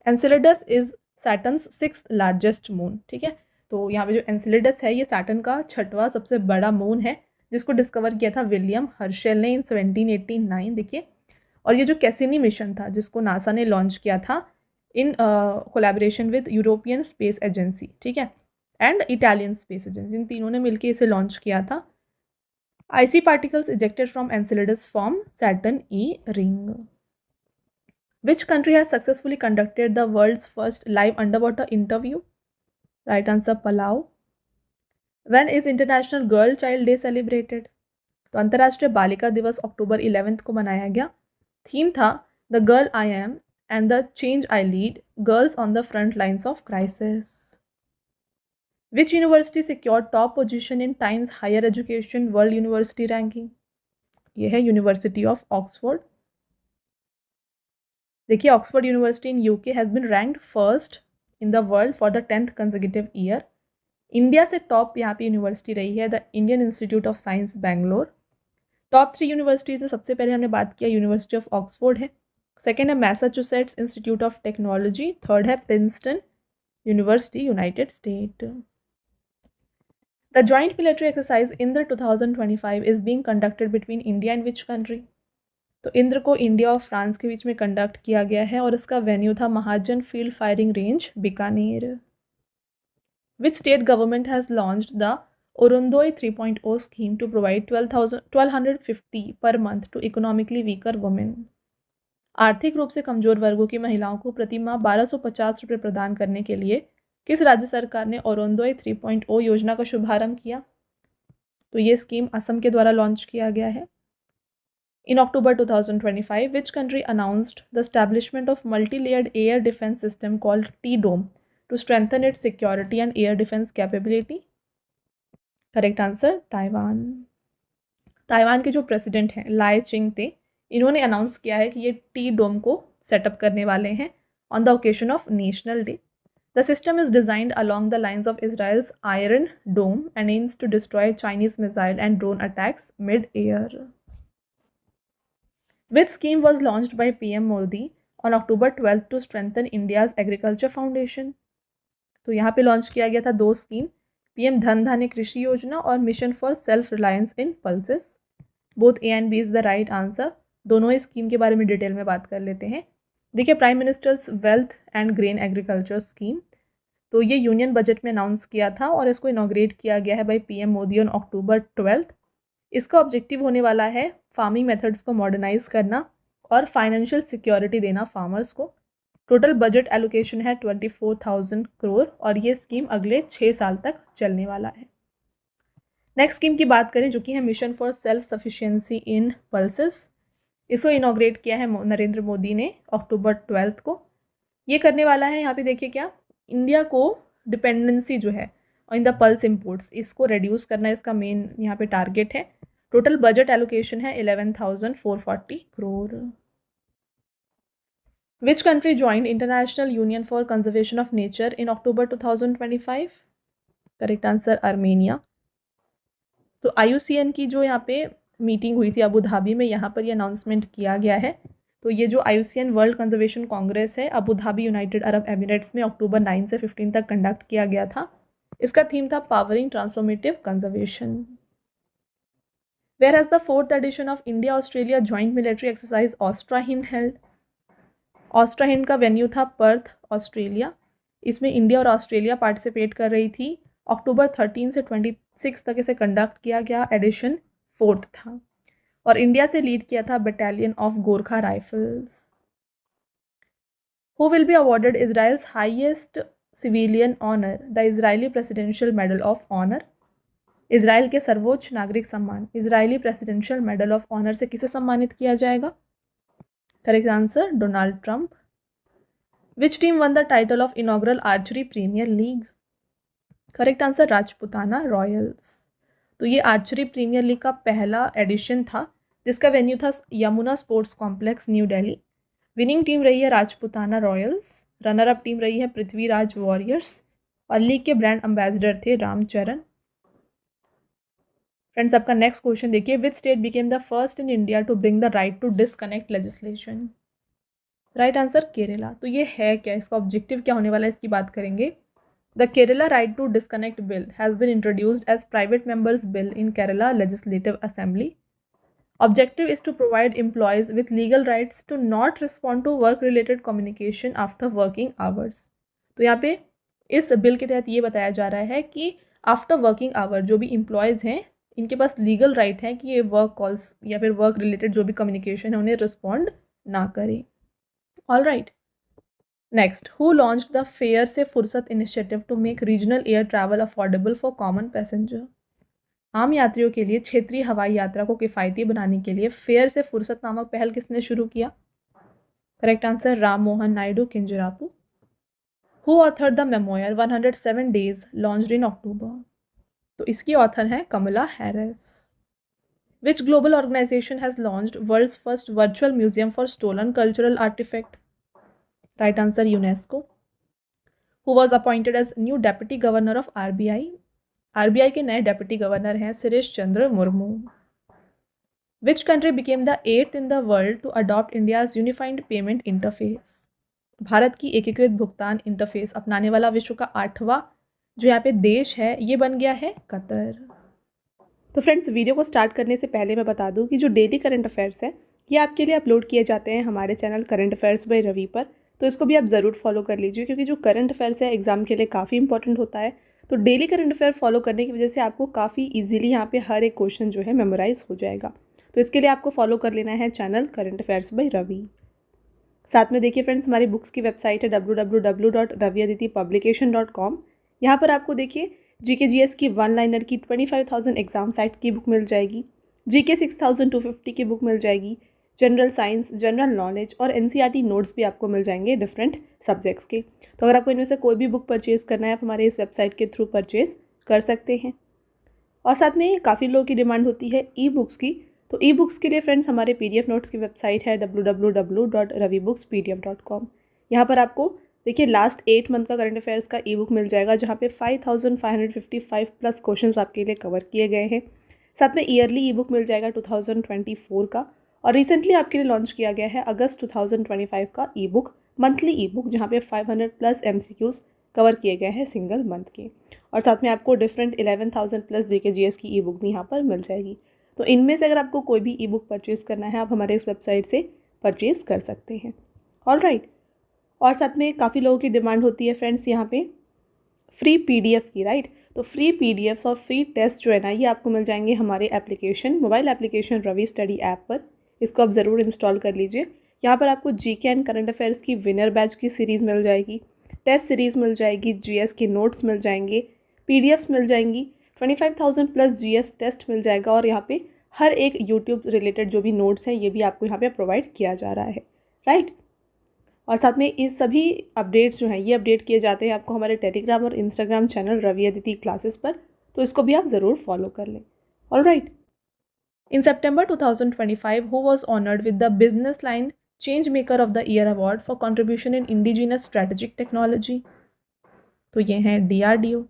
Enceladus is Saturn's 6th largest moon. ठीक है, तो यहाँ पे जो एनसेलेडस है ये सैटर्न का 6वां सबसे बड़ा मून है, जिसको डिस्कवर किया था विलियम हर्शेल ने इन 1789। देखिए, और ये जो कैसिनी मिशन था जिसको नासा ने लॉन्च किया था in collaboration with European Space Agency, ठीक है, एंड इटालियन स्पेस एजेंसी, इन तीनों ने मिलकर इसे लॉन्च किया था। Icy particles ejected from Enceladus form Saturn E ring. Which country has successfully conducted the world's first live underwater interview? Right answer Palau. When is International Girl Child Day celebrated? तो अंतर्राष्ट्रीय बालिका दिवस October 11 को मनाया गया। थीम था The Girl I Am and the Change I Lead, Girls on the Front Lines of Crisis. Which university secured top position in Times Higher Education World University Ranking? ये है University of Oxford. देखिए, Oxford University in UK has been ranked first in the world for the 10th consecutive year. India से टॉप यहाँ पे यूनिवर्सिटी रही है the Indian Institute of Science Bangalore. Top 3 universities में सबसे पहले हमने बात किया यूनिवर्सिटी ऑफ ऑक्सफोर्ड है, सेकेंड है Massachusetts Institute of Technology, third है Princeton University, United State. The joint military exercise Indra 2025 is being conducted between India and which country? तो इंद्र को इंडिया और फ्रांस के बीच में कंडक्ट किया गया है और इसका वेन्यू था Mahajan field firing range, Bikaner. Which state government has launched the Orundoy 3.0 scheme to provide 1250 per month to economically weaker women? आर्थिक रूप से कमजोर वर्गों की महिलाओं को प्रति माह 1250 रुपये प्रदान करने के लिए किस राज्य सरकार ने ओरोंदोय 3.0 योजना का शुभारंभ किया? तो ये स्कीम असम के द्वारा लॉन्च किया गया है। In October 2025, which country announced the establishment of multi-layered air defense system called T-Dome to strengthen its security and air defense capability? Correct answer, Taiwan. Taiwan के जो प्रेसिडेंट हैं लाई चिंगते, इन्होंने अनाउंस किया है कि ये टी डोम को सेटअप करने वाले हैं on the occasion of national day. The system is designed along the lines of Israel's iron dome and aims to destroy Chinese missile and drone attacks mid air. Which scheme was launched by PM Modi on October 12th to strengthen India's agriculture foundation? तो यहाँ पे लॉन्च किया गया था दो स्कीम, PM धन धान्य कृषि योजना और mission for self reliance in pulses. Both A and B is the right answer. दोनों ही स्कीम के बारे में डिटेल में बात कर लेते हैं। देखिए, prime ministers wealth and grain agriculture scheme, तो ये यूनियन बजट में अनाउंस किया था और इसको इनॉग्रेट किया गया है by PM Modi on October 12th। इसका ऑब्जेक्टिव होने वाला है फार्मिंग मेथड्स को मॉडर्नाइज करना और फाइनेंशियल सिक्योरिटी देना फार्मर्स को। टोटल बजट एलोकेशन है 24,000 करोड़ और ये स्कीम अगले 6 साल तक चलने वाला है। नेक्स्ट स्कीम की बात करें जो कि है mission for self sufficiency in pulses. इसको इनॉग्रेट किया है नरेंद्र मोदी ने October 12th को। ये करने वाला है, यहाँ पे देखिए क्या, इंडिया को डिपेंडेंसी जो है इन द पल्स इम्पोर्ट्स, इसको रेड्यूस करना इसका मेन यहाँ पे टारगेट है। टोटल बजट एलोकेशन है 11,440 crore. Which country joined international union for conservation of nature in October 2025? Correct answer, Armenia. तो IUCN की जो यहाँ पे मीटिंग हुई थी अबू धाबी में, यहाँ पर ये अनाउंसमेंट किया गया है। तो ये जो IUCN वर्ल्ड कंजर्वेशन कांग्रेस है Abu Dhabi United Arab Emirates में October 9 से 15 तक कंडक्ट किया गया था। इसका थीम था powering transformative conservation. Where has the 4th edition of India-Australia Joint Military Exercise OSTRA-HIND held? OSTRA-HIND का वेन्यू था पर्थ, ऑस्ट्रेलिया। इसमें इंडिया और ऑस्ट्रेलिया पार्टिसिपेट कर रही थी। October 13 से 26 तक इसे कंडक्ट किया गया। एडिशन 4th था और इंडिया से लीड किया था battalion of Gorkha rifles. Who will be awarded Israel's highest civilian honor, the Israeli Presidential Medal of Honor? Israel के सर्वोच्च नागरिक सम्मान Israeli presidential medal of honour से किसे सम्मानित किया जाएगा? Correct answer, Donald Trump. Which team won the title of inaugural archery premier league? Correct answer, Rajputana royals. तो ये आर्चरी प्रीमियर लीग का पहला एडिशन था जिसका वेन्यू था Yamuna sports complex, new Delhi. Winning team रही है Rajputana royals, runner up team रही है पृथ्वीराज वॉरियर्स और लीग के ब्रांड एम्बेसडर थे रामचरण। फ्रेंड्स, आपका नेक्स्ट क्वेश्चन देखिए, which state became the first in India to bring the right to disconnect legislation? Right answer, Kerala. तो ये है क्या, इसका ऑब्जेक्टिव क्या होने वाला है, इसकी बात करेंगे। The Kerala right to disconnect bill has been introduced as private members bill in Kerala legislative assembly. Objective is to provide employees with legal rights to not respond to work related communication after working hours. तो यहाँ पे इस बिल के तहत ये बताया जा रहा है कि आफ्टर वर्किंग आवर जो भी एम्प्लॉयज़ हैं इनके पास लीगल राइट है कि ये वर्क कॉल्स या फिर वर्क रिलेटेड जो भी कम्युनिकेशन है उन्हें रिस्पॉन्ड ना करें। All right, next, who launch the fare से फुर्सत initiative to make regional air travel affordable for common passenger? आम यात्रियों के लिए क्षेत्रीय हवाई यात्रा को किफ़ायती बनाने के लिए फेयर से फुर्सत नामक पहल किसने शुरू किया? Correct answer, Ram Mohan Naidu Kinjarapu. Who authored the memoir 107 days launched in October? तो इसकी ऑथर हैं Kamala Harris. Which global organisation has launched world's first virtual museum for stolen cultural artefact? Right answer, UNESCO. Who was appointed as new deputy governor of RBI? RBI के नए डेप्यूटी गवर्नर हैं Suresh Chandra Murmu. Which country became the 8th in the world to adopt India's unified payment interface? Bharat की एकीकृत भुगतान इंटरफेस अपनाने वाला विश्व का 8वां जो यहाँ पे देश है ये बन गया है कतर। तो फ्रेंड्स, वीडियो को स्टार्ट करने से पहले मैं बता दूं कि जो डेली करंट अफेयर्स है ये आपके लिए अपलोड किए जाते हैं हमारे channel current affairs by Ravi पर, तो इसको भी आप ज़रूर फॉलो कर लीजिए क्योंकि जो करंट अफेयर्स है एग्जाम के लिए काफ़ी इंपॉर्टेंट होता है। तो डेली करंट अफेयर फॉलो करने की वजह से आपको काफ़ी ईजिली यहाँ पे हर एक क्वेश्चन जो है मेमोराइज हो जाएगा। तो इसके लिए आपको फॉलो कर लेना है channel current affairs by Ravi. साथ में देखिए फ्रेंड्स, हमारी बुक्स की वेबसाइट है www.raviaditipublication.com। यहाँ पर आपको देखिए जीके जीएस की 1 लाइनर की 25,000 एग्जाम फैक्ट की बुक मिल जाएगी, जीके 6,250 की बुक मिल जाएगी, जनरल साइंस, जनरल नॉलेज और एनसीईआरटी नोट्स भी आपको मिल जाएंगे डिफरेंट सब्जेक्ट्स के। तो अगर आपको इनमें से कोई भी बुक परचेज़ करना है आप हमारे इस वेबसाइट के थ्रू परचेज़ कर सकते हैं। और साथ में काफ़ी लोगों की डिमांड होती है ई बुक्स की, तो ई बुक्स के लिए फ्रेंड्स हमारे पीडीएफ नोट्स की वेबसाइट है www.ravibookspdf.com। यहाँ पर आपको देखिए लास्ट 8 मंथ का करंट अफेयर्स का ई बुक मिल जाएगा जहाँ पे 5,555 प्लस क्वेश्चंस आपके लिए कवर किए गए हैं। साथ में ईयरली ई बुक मिल जाएगा 2024 का, और रिसेंटली आपके लिए लॉन्च किया गया है अगस्त 2025 का ई बुक, मंथली ई बुक, जहाँ पे 500 प्लस MCQs कवर किए गए हैं सिंगल मंथ के। और साथ में आपको डिफरेंट 11,000 प्लस जीके जीएस की ई बुक भी यहाँ पर मिल जाएगी। तो इनमें से अगर आपको कोई भी ई बुक परचेज़ करना है आप हमारे इस वेबसाइट से परचेज़ कर सकते हैं। ऑलराइट। और साथ में काफ़ी लोगों की डिमांड होती है फ्रेंड्स यहाँ पे फ्री पीडीएफ की, राइट। तो फ्री पीडीएफ्स और फ्री टेस्ट जो है ना ये आपको मिल जाएंगे हमारे application, mobile application Ravi study app पर। इसको आप ज़रूर इंस्टॉल कर लीजिए। यहाँ पर आपको जीके एंड करंट अफेयर्स की विनर बैच की सीरीज़ मिल जाएगी, टेस्ट सीरीज़ मिल जाएगी, जीएस के नोट्स मिल जाएंगे, पीडीएफ्स मिल जाएंगी, 25,000 प्लस जीएस टेस्ट मिल जाएगा, और यहाँ पे हर एक यूट्यूब रिलेटेड जो भी नोट्स हैं ये भी आपको यहाँ पे प्रोवाइड किया जा रहा है, राइट। और साथ में इस सभी अपडेट्स जो हैं ये अपडेट किए जाते हैं आपको हमारे टेलीग्राम और Instagram channel Ravi Aditi classes पर, तो इसको भी आप ज़रूर फॉलो कर लें। Alright. In September 2025, who was honored with the Business Line Changemaker of the Year Award for contribution in indigenous strategic technology? तो ये हैं DRDO.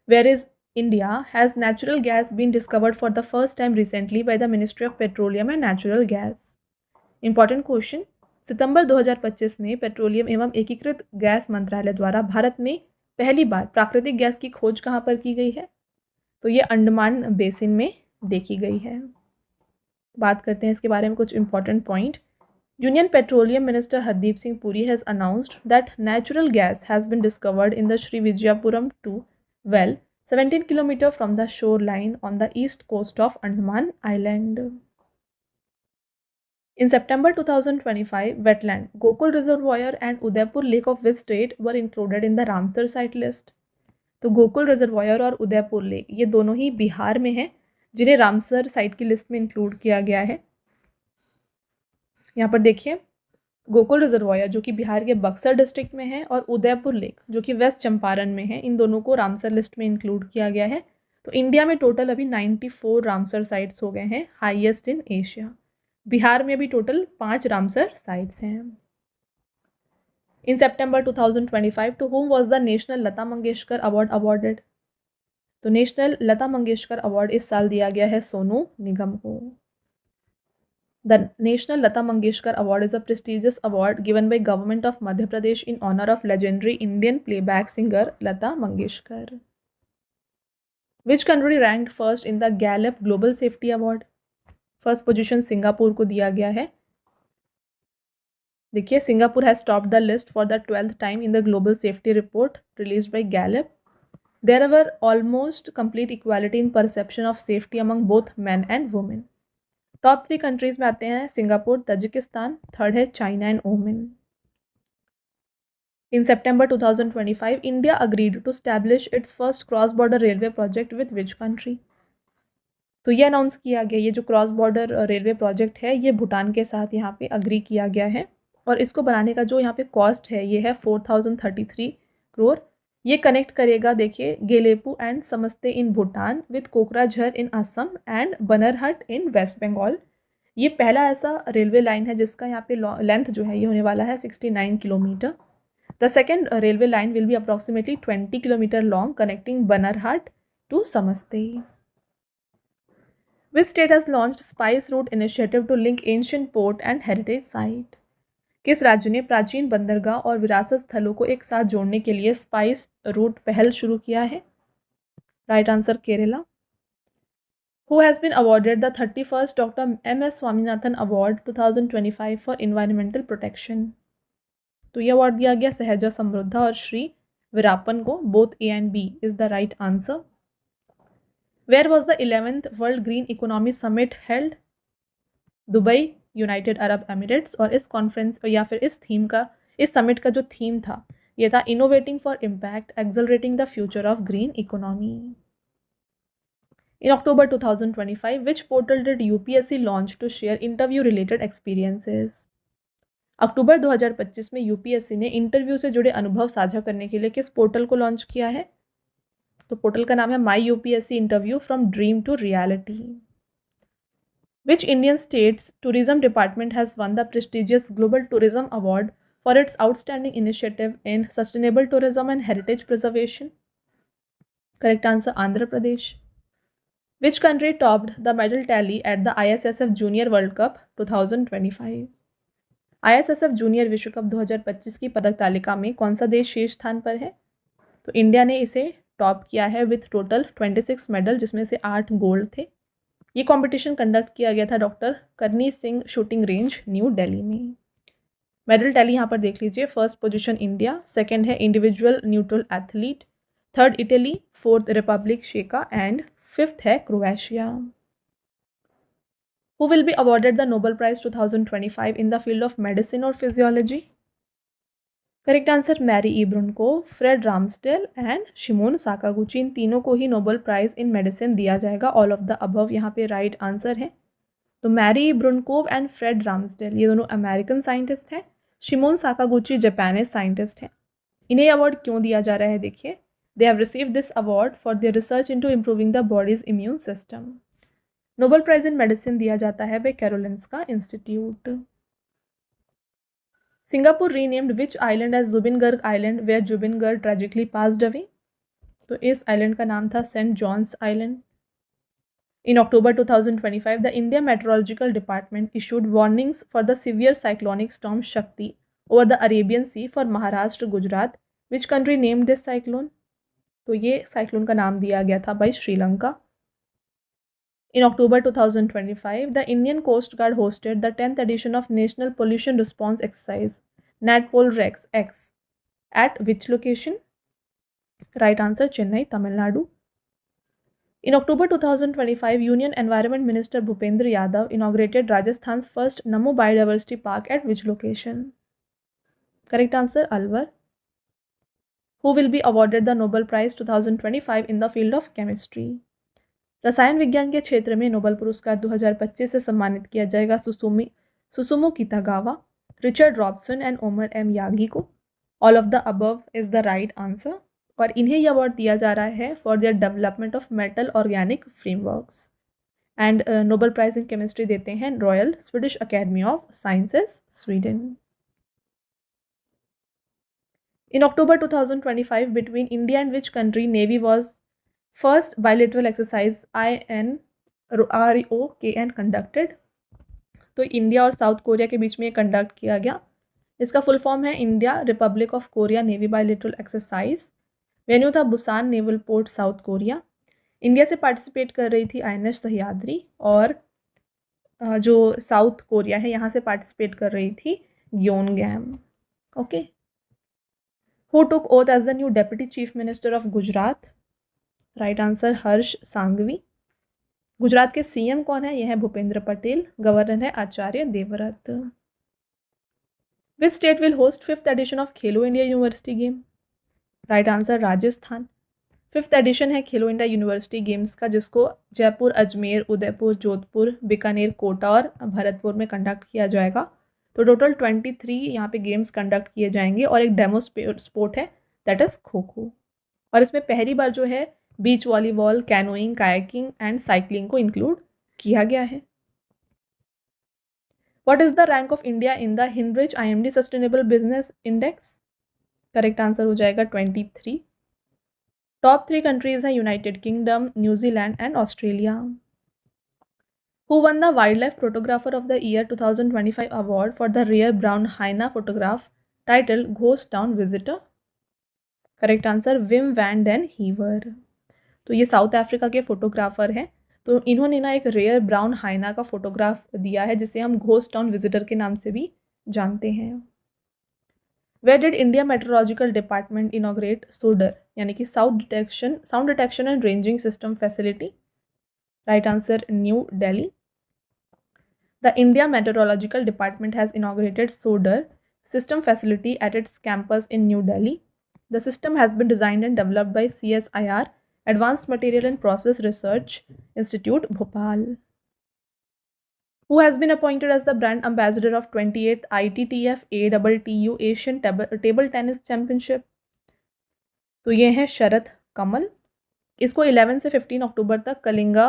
Whereas India has natural gas been discovered for the first time recently by the Ministry of Petroleum and Natural Gas? Important question. सितंबर 2025 में पेट्रोलियम एवं एकीकृत गैस मंत्रालय द्वारा भारत में पहली बार प्राकृतिक गैस की खोज कहाँ पर की गई है? तो ये अंडमान बेसिन में देखी गई है। बात करते हैं इसके बारे में कुछ important point. Union petroleum minister Hardeep Singh Puri has announced that natural gas has been discovered in the Shri Vijayapuram 2 well 17 kilometre from the shore line on the east coast of Andaman island. In September 2025, wetland, Gokul Reservoir and Udaipur Lake of which state were included in the Ramsar site list? तो गोकुल रिजर्वायर और उदयपुर लेक ये दोनों ही बिहार में हैं जिन्हें रामसर साइट की लिस्ट में इंक्लूड किया गया है। यहाँ पर देखिए गोकुल रिजर्वायर जो कि बिहार के बक्सर डिस्ट्रिक्ट में है और उदयपुर लेक जो कि वेस्ट चंपारण में है, इन दोनों को रामसर लिस्ट में इंक्लूड किया गया है। तो इंडिया में टोटल अभी 94 रामसर साइट्स हो गए हैं, हाईएस्ट इन एशिया। बिहार में भी टोटल 5 रामसर साइट्स हैं। In September 2025, to whom was the National Lata Mangeshkar award awarded? तो नेशनल लता मंगेशकर अवार्ड इस साल दिया गया है सोनू निगम को। The National Lata Mangeshkar Award is a prestigious award given by Government of Madhya Pradesh in honor of legendary Indian playback singer Lata Mangeshkar. Which country ranked first in the Gallup Global Safety Award? First position Singapore को दिया गया है। देखिए Singapore has topped the list for the 12th time in the global safety report released by Gallup. There were almost complete equality in perception of safety among both man and women. Top 3 countries में आते हैं सिंगापुर, तजिकिस्तान, थर्ड है China and Oman. In September 2025, India agreed to establish its first cross-border railway project with which country? तो ये अनाउंस किया गया, ये जो क्रॉस बॉर्डर रेलवे प्रोजेक्ट है ये भूटान के साथ यहाँ पे अग्री किया गया है, और इसको बनाने का जो यहाँ पे कॉस्ट है ये है 4,033 करोड़। ये कनेक्ट करेगा देखिए Gelephu and Samtse in Bhutan with Kokrajhar in Assam and Banarhat in West Bengal. ये पहला ऐसा रेलवे लाइन है जिसका यहाँ पे लेंथ जो है ये होने वाला है 69 kilometre. The second railway line will be approximately 20 kilometre long connecting Banarhat to Samtse. Which state has launched spice route initiative to link ancient port and heritage site? किस राज्य ने प्राचीन बंदरगाह और विरासत स्थलों को एक साथ जोड़ने के लिए स्पाइस रूट पहल शुरू किया है? Right answer Kerala. Who has been awarded the 31st Dr. M.S. Swaminathan Award 2025 for Environmental Protection? तो ये अवार्ड दिया गया सहजा समृद्धा और श्री वीरापन को। Both A and B is the right answer. Where was the 11th world green economy summit held? Dubai, United Arab Emirates. और इस कॉन्फ्रेंस या फिर इस समिट का जो थीम था ये था innovating for impact, accelerating the future of green economy. In October 2025, which portal did UPSC launch to share interview-related experiences? अक्टूबर 2025 में यूपीएससी ने इंटरव्यू से जुड़े अनुभव साझा करने के लिए किस पोर्टल को लॉन्च किया है? तो पोर्टल का नाम है my UPSC interview from dream to reality. Which Indian state's tourism department has won the prestigious Global Tourism Award for its outstanding initiative in sustainable tourism and heritage preservation? Correct answer, Andhra Pradesh. Which country topped the medal tally at the ISSF Junior World Cup 2025? ISSF junior विश्व कप 2025 की पदक तालिका में कौन सा देश शीर्ष स्थान पर है? तो इंडिया ने इसे टॉप किया है विथ टोटल 26 मेडल, जिसमें से 8 गोल्ड थे। ये कंपटीशन कंडक्ट किया गया था डॉक्टर करनी Singh shooting range, new Delhi में। मेडल टैली यहाँ पर देख लीजिए। फर्स्ट पोजीशन इंडिया, सेकंड है individual neutral athlete, third Italy, fourth Republic शेका एंड फिफ्थ है Croatia. Who will be awarded the Nobel Prize 2025 in the field of medicine or physiology? Correct answer Mary इब्रुन को, Fred Ramsdell and Shimon Sakaguchi, इन तीनों को ही नोबेल प्राइज इन मेडिसिन दिया जाएगा। ऑल ऑफ द अबव यहाँ पे राइट आंसर है। तो मैरी ब्रुनकोव एंड फ्रेड रामस्टेल ये दोनों अमेरिकन साइंटिस्ट हैं। शिमोन साकागुची जापानीज साइंटिस्ट हैं। इन्हें अवार्ड क्यों दिया जा रहा है? देखिए, they have received this award for their research into improving the bodies immune system. Nobel prize in medicine दिया जाता है bye Karolinska institute. Singapore renamed which island as जुबिनगर्ग island where जुबिनगर्ग tragically passed away? तो इस आइलैंड का नाम था Saint Johns island. In October 2025, the India Meteorological Department issued warnings for the severe cyclonic storm Shakti over the Arabian Sea for Maharashtra, Gujarat. Which country named this cyclone? तो ये साइक्लोन का नाम दिया गया था bye Sri Lanka. In October 2025, the Indian Coast Guard hosted the 10th edition of National Pollution Response Exercise, NatPolRex X, at which location? Right answer, Chennai, Tamil Nadu. In October 2025, Union Environment Minister Bhupendra Yadav inaugurated Rajasthan's first Namo Biodiversity Park at which location? Correct answer, Alwar. Who will be awarded the Nobel Prize 2025 in the field of chemistry? रसायन विज्ञान के क्षेत्र में नोबेल पुरस्कार 2025 से सम्मानित किया जाएगा Susumu Kitagawa, Richard Robson and Omar M Yaghi को। All of the above is the right answer. और इन्हें यह अवार्ड दिया जा रहा है for their development of metal organic frameworks. And Nobel prize in chemistry देते हैं royal Swedish academy of sciences, Sweden. In October 2025, between India and which country navy was first bilateral exercise INROKN conducted? तो इंडिया और साउथ कोरिया के बीच में ये कंडक्ट किया गया। इसका फुल फॉर्म है India Republic of Korea navy bilateral exercise. Venue था Busan naval port, South Korea. India से पार्टिसिपेट कर रही थी INS सह्याद्री, और जो साउथ कोरिया है यहाँ से पार्टिसिपेट कर रही थी Gyeongnam. Okay. Who took oath as the new deputy chief minister of Gujarat? Right answer, Harsh Sanghavi. Gujarat के CM कौन है? यह है भूपेंद्र पटेल। गवर्नर है Acharya Devvrat. Which state will host 5th edition of Khelo India university game? Right answer, Rajasthan. 5th edition है खेलो इंडिया यूनिवर्सिटी गेम्स का, जिसको जयपुर, अजमेर, उदयपुर, जोधपुर, बीकानेर, कोटा और भरतपुर में कंडक्ट किया जाएगा। तो टोटल 23 यहाँ पे गेम्स कंडक्ट किए जाएंगे और एक डेमो स्पोर्ट है दैट इज खो खो। और इसमें पहली बार जो है beach volleyball, canoeing, kayaking and cycling को इंक्लूड किया गया है। What is the rank of India in the हिनरिच IMD sustainable business index? Correct answer हो जाएगा 23। टॉप 3 कंट्रीज हैं United kingdom, New Zealand and Australia. Who won the Wildlife Photographer of the Year 2025 award for the rare brown hyena photograph titled Ghost Town Visitor? Correct answer Wim van den Heever. तो ये साउथ अफ्रीका के फोटोग्राफर हैं। तो इन्होंने ना एक रेयर ब्राउन हाइना का फोटोग्राफ दिया है जिसे हम घोस्ट टाउन विजिटर के नाम से भी जानते हैं। Where did India meteorological department inaugurate SODAR यानी कि sound detection and ranging system facility? Right answer New Delhi. The India meteorological department has inaugurated SODAR system facility at its campus in New Delhi. The system has been designed and developed by CSIR, Advanced Material and Process Research Institute, Bhopal. Who has been appointed as the brand ambassador of 28th ITTF ATTU Asian Table Tennis Championship? तो ये हैं शरद कमल। इसको 11 से 15 अक्टूबर तक कलिंगा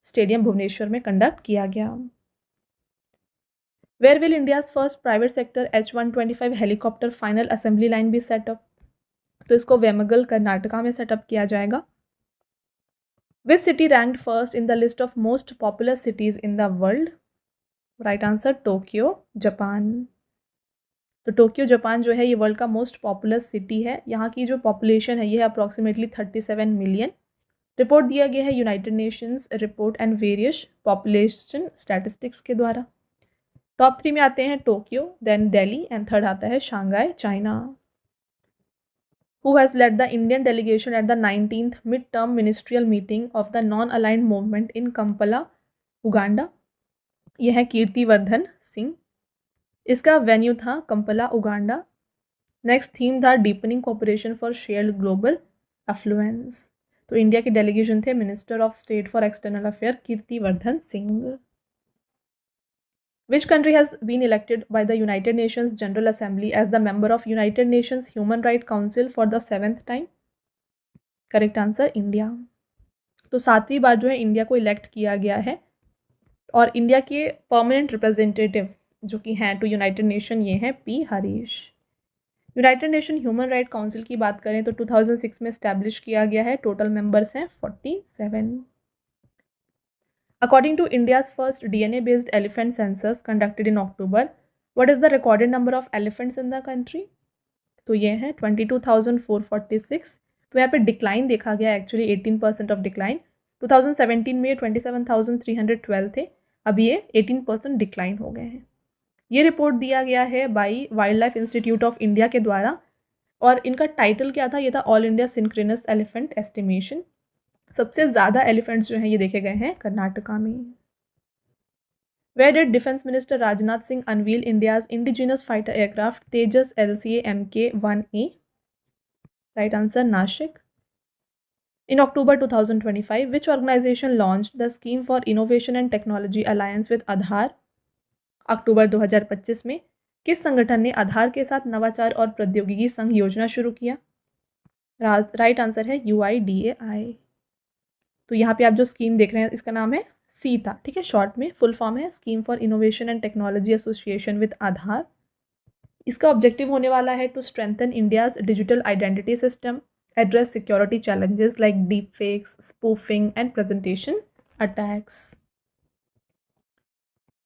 स्टेडियम भुवनेश्वर में कंडक्ट किया गया। Where will India's first private sector H-125 helicopter final assembly line be set up? तो इसको वेमगल कर्नाटका में सेटअप किया जाएगा। Which city ranked first in the list of most populous cities in the world? Right answer Tokyo Japan. तो टोक्यो जापान जो है ये वर्ल्ड का मोस्ट पॉपुलस सिटी है। यहाँ की जो पॉपुलेशन है ये है अप्रॉक्सीमेटली 37 मिलियन। रिपोर्ट दिया गया है United Nations report and various population statistics के द्वारा। टॉप 3 में आते हैं Tokyo, then Delhi and third आता है Shanghai, China. Who has led the Indian delegation at the 19th mid-term ministerial meeting of the non-aligned movement in Kampala, Uganda? यह है कीर्तिवर्धन सिंह। इसका वेन्यू था कंपला, उगांडा। नेक्स्ट थीम था deepening cooperation for shared global affluence. तो इंडिया के डेलीगेशन थे minister of state for external affair Kirtivardhan Singh. Which country has been elected by the United Nations General Assembly as the member of United Nations Human Rights Council for the 7th time? Correct answer India. तो 7वीं बार जो है इंडिया को इलेक्ट किया गया है और इंडिया के परमानेंट रिप्रेजेंटेटिव जो कि हैं टू यूनाइटेड नेशन ये हैं P Harish. United nation human right council की बात करें तो 2006 में इस्टेब्लिश किया गया है। टोटल मेंबर्स हैं 47। According to India's first DNA-based elephant census conducted in October, what is the recorded number of elephants in the country? तो ये है 22,446। तो यहाँ पे डिक्लाइन देखा गया एक्चुअली 18% ऑफ डिक्लाइन। 2017 में 27,312 थे, अभी ये 18% डिक्लाइन हो गए हैं। ये रिपोर्ट दिया गया है by wild life institute of India के द्वारा और इनका टाइटल क्या था? ये था all India synchronous elephant estimation. सबसे ज़्यादा एलिफेंट्स जो हैं ये देखे गए हैं कर्नाटका में। Where did defence minister Rajnath Singh unveil India's indigenous fighter aircraft Tejas LCA Mk-1A? Right answer Nashik. In October 2025 which organisation launched the scheme for innovation and technology alliance with Aadhaar? अक्टूबर 2025 में किस संगठन ने आधार के साथ नवाचार और प्रौद्योगिकी संघ योजना शुरू किया? राइट आंसर है UIDAI। तो यहाँ पे आप जो स्कीम देख रहे हैं इसका नाम है सीता, ठीक है, शॉर्ट में। फुल फॉर्म है scheme for innovation and technology association with Aadhaar. इसका ऑब्जेक्टिव होने वाला है to strengthen India's digital identity system, address security challenges like deep fakes, spoofing and presentation attacks.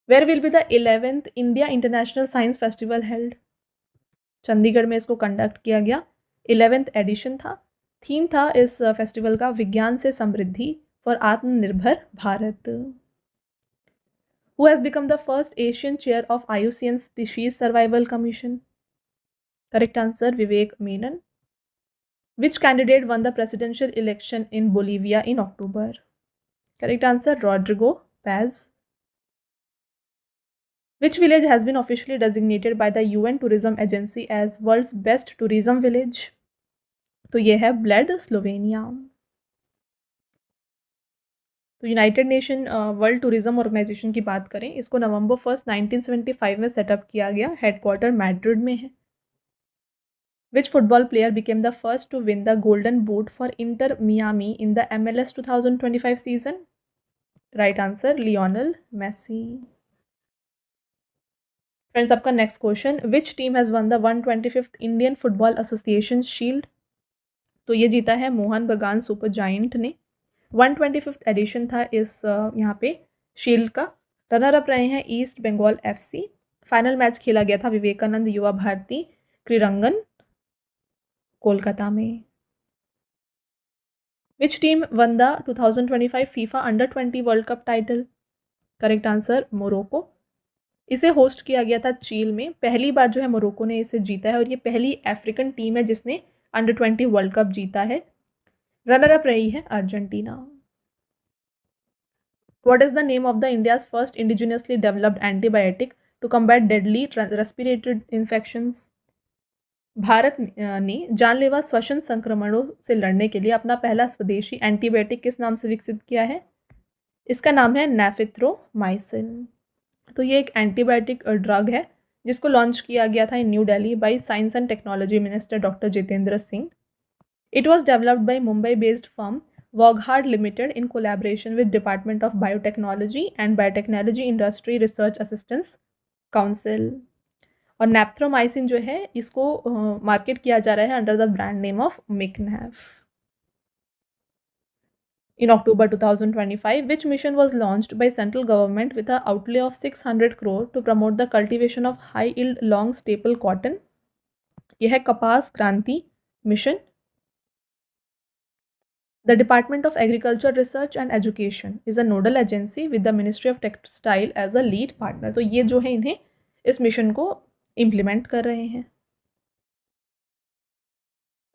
Where will be the 11th India international science festival held? Chandigarh में इसको कंडक्ट किया गया। 11th एडिशन था। थीम था इस फेस्टिवल का विज्ञान से Samriddhi for Atmanirbhar Bharat. Who has become the first Asian chair of IUCN species survival commission? Correct answer Vivek Menon. Which candidate won the presidential election in Bolivia in October? Correct answer Rodrigo Paz. Which village has been officially designated by the UN Tourism Agency as world's best tourism village? तो ये है ब्लेड, स्लोवेनिया। तो United Nation World Tourism Organisation की बात करें, इसको नवंबर 1, 1975 में सेटअप किया गया। हेडक्वार्टर मैड्रिड में है। Which football player became the first to win the golden boot for Inter Miami in the MLS 2025 season? Right answer Lionel Messi. Friends, आपका next question, which team has won the 125th Indian football association shield? तो ये जीता है मोहन बगान सुपर जायंट ने। 125th एडिशन था इस यहाँ पे शील्ड का। रनर अप रहे हैं east Bengal FC। Final match खेला गया था विवेकानंद युवा भारती क्रीड़ांगन कोलकाता में। Which team won the 2025 FIFA under 20 world cup title? Correct answer Morocco. इसे होस्ट किया गया था चील में। पहली बार जो है मोरक्को ने इसे जीता है और ये पहली अफ्रीकन टीम है जिसने अंडर 20 वर्ल्ड कप जीता है। रनर अप रही है Argentina. What is the name of the India's first indigenously developed antibiotic to combat deadly respiratory infections? Bharat ने जानलेवा श्वसन संक्रमणों से लड़ने के लिए अपना पहला स्वदेशी एंटीबायोटिक किस नाम से विकसित किया है? इसका नाम है नेफिथ्रोमाइसिन। तो ये एक एंटीबायोटिक ड्रग है जिसको लॉन्च किया गया था in new Delhi by science and technology minister doctor Jitendra Singh. It was developed by Mumbai based firm Woghard Limited in collaboration with Department of Biotechnology and Biotechnology Industry Research Assistance Council। और नेप्थ्रोमाइसिन जो है इसको मार्केट किया जा रहा है under the brand name of Miqnaf. In October 2025, which mission was launched by central government with an outlay of 600 crore to promote the cultivation of high-yield long staple cotton? यह है कपास क्रांति mission. The Department of Agriculture Research and Education is a nodal agency with the Ministry of Textile as a lead partner। तो ये जो है इन्हें इस मिशन को इम्प्लीमेंट कर रहे हैं।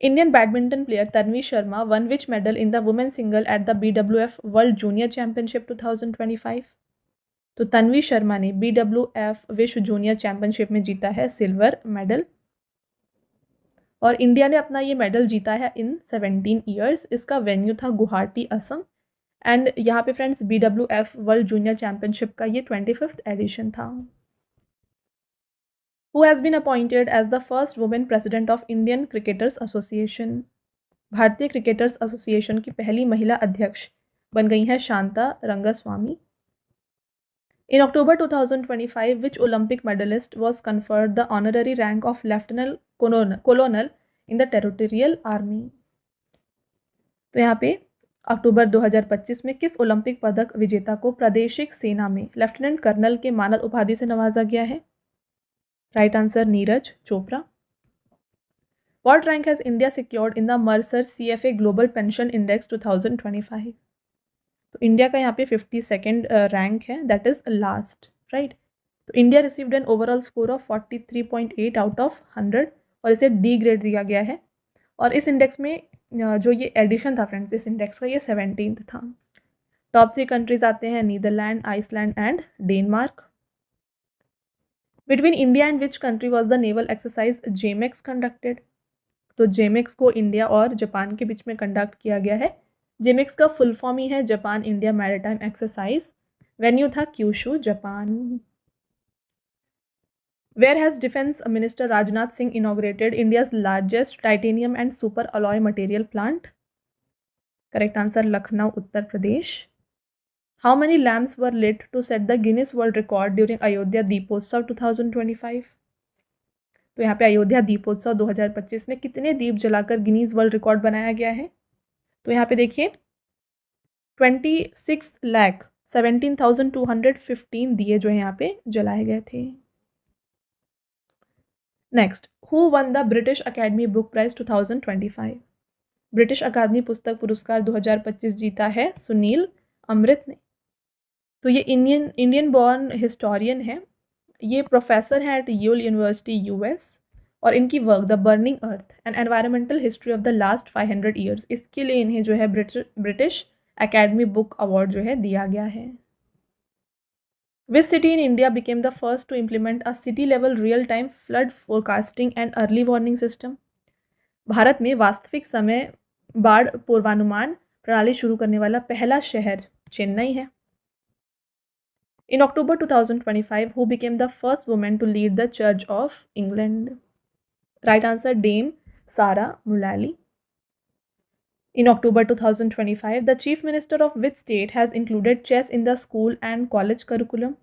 Indian badminton player Tanvi Sharma one which medal in the women single at the BWF world junior championship 2025? तो तन्वी शर्मा ने BWF विश्व जूनियर चैंपियनशिप में जीता है सिल्वर मेडल और इंडिया ने अपना ये मेडल जीता है इन 17 ईयर्स। इसका वेन्यू था गुवाहाटी असम एंड यहाँ पे friends BWF world junior championship का ये 25th एडिशन था। Who has been appointed as the first woman president of Indian Cricketers Association? भारतीय क्रिकेटर्स एसोसिएशन की पहली महिला अध्यक्ष बन गई हैं Shanta Rangaswamy. In October 2025, which Olympic medalist was conferred the honorary rank of Lieutenant Colonel in the Territorial Army? तो यहाँ पे अक्टूबर 2025 में किस ओलंपिक पदक विजेता को प्रादेशिक सेना में लेफ्टिनेंट कर्नल के मानद उपाधि से नवाजा गया है? Right answer Neeraj Chopra. What rank has India secured in the Mercer CFA Global Pension Index 2025? तो इंडिया का यहाँ पे 52nd रैंक है, दैट इज लास्ट, राइट। तो India received an overall score of 43.8 out of 100 और इसे डी ग्रेड दिया गया है। और इस इंडेक्स में जो ये एडिशन था फ्रेंड्स इस इंडेक्स का ये 17th था। टॉप 3 कंट्रीज आते हैं Netherlands, Iceland and Denmark. Between India and which country was the naval exercise JIMEX conducted? तो जेमेक्स को इंडिया और जापान के बीच में कंडक्ट किया गया है। जेमेक्स का फुल फॉर्म ही है Japan India maritime exercise. Venue था Kyushu Japan. Where has defence minister Rajnath Singh inaugurated India's largest titanium and super alloy material plant? Correct answer Lucknow Uttar Pradesh. How many lamps were lit to set the Guinness world record during Ayodhya Deepotsav 2025? तो यहाँ पे अयोध्या दीपोत्सव 2025 में कितने दीप जलाकर गिनीज वर्ल्ड रिकॉर्ड बनाया गया है? तो यहाँ पे देखिए 26,17,215 दिए जो है यहाँ पे जलाए गए थे। Next, who won the British academy book prize 2025? British अकादमी पुस्तक पुरस्कार 2025 जीता है सुनील अमृत ने। तो ये इंडियन बॉर्न हिस्टोरियन है, ये प्रोफेसर हैं एट यूल यूनिवर्सिटी US और इनकी work the burning earth and environmental history of the last 500 years, इसके लिए इन्हें जो है ब्रिटिश अकेडमी बुक अवार्ड जो है दिया गया है। Which city in India became the first to implement a city level real time flood forecasting and early warning system? Bharat में वास्तविक समय बाढ़ पूर्वानुमान प्रणाली शुरू करने वाला पहला शहर चेन्नई है। In October 2025, who became the first woman to lead the Church of England? Right answer, Dame Sarah Mullally. In October 2025, the Chief Minister of which state has included chess in the school and college curriculum?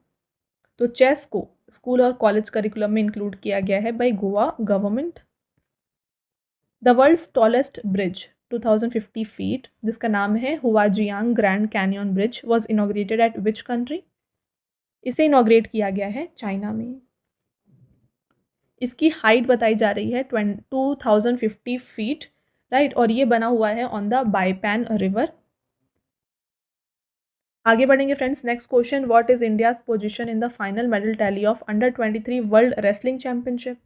तो chess को स्कूल और कॉलेज करिकुलम में इंक्लूड किया गया है by Goa government. The world's tallest bridge 2050 feet, जिसका नाम है Huajiang grand canyon bridge, was inaugurated eight which country? इसे इनॉग्रेट किया गया है चाइना में। इसकी हाइट बताई जा रही है 2050 फीट, राइट, और ये बना हुआ है ऑन द बाईपैन रिवर। आगे बढ़ेंगे friends. Next question, what is India's position in the final medal tally of under 23 world wrestling championship?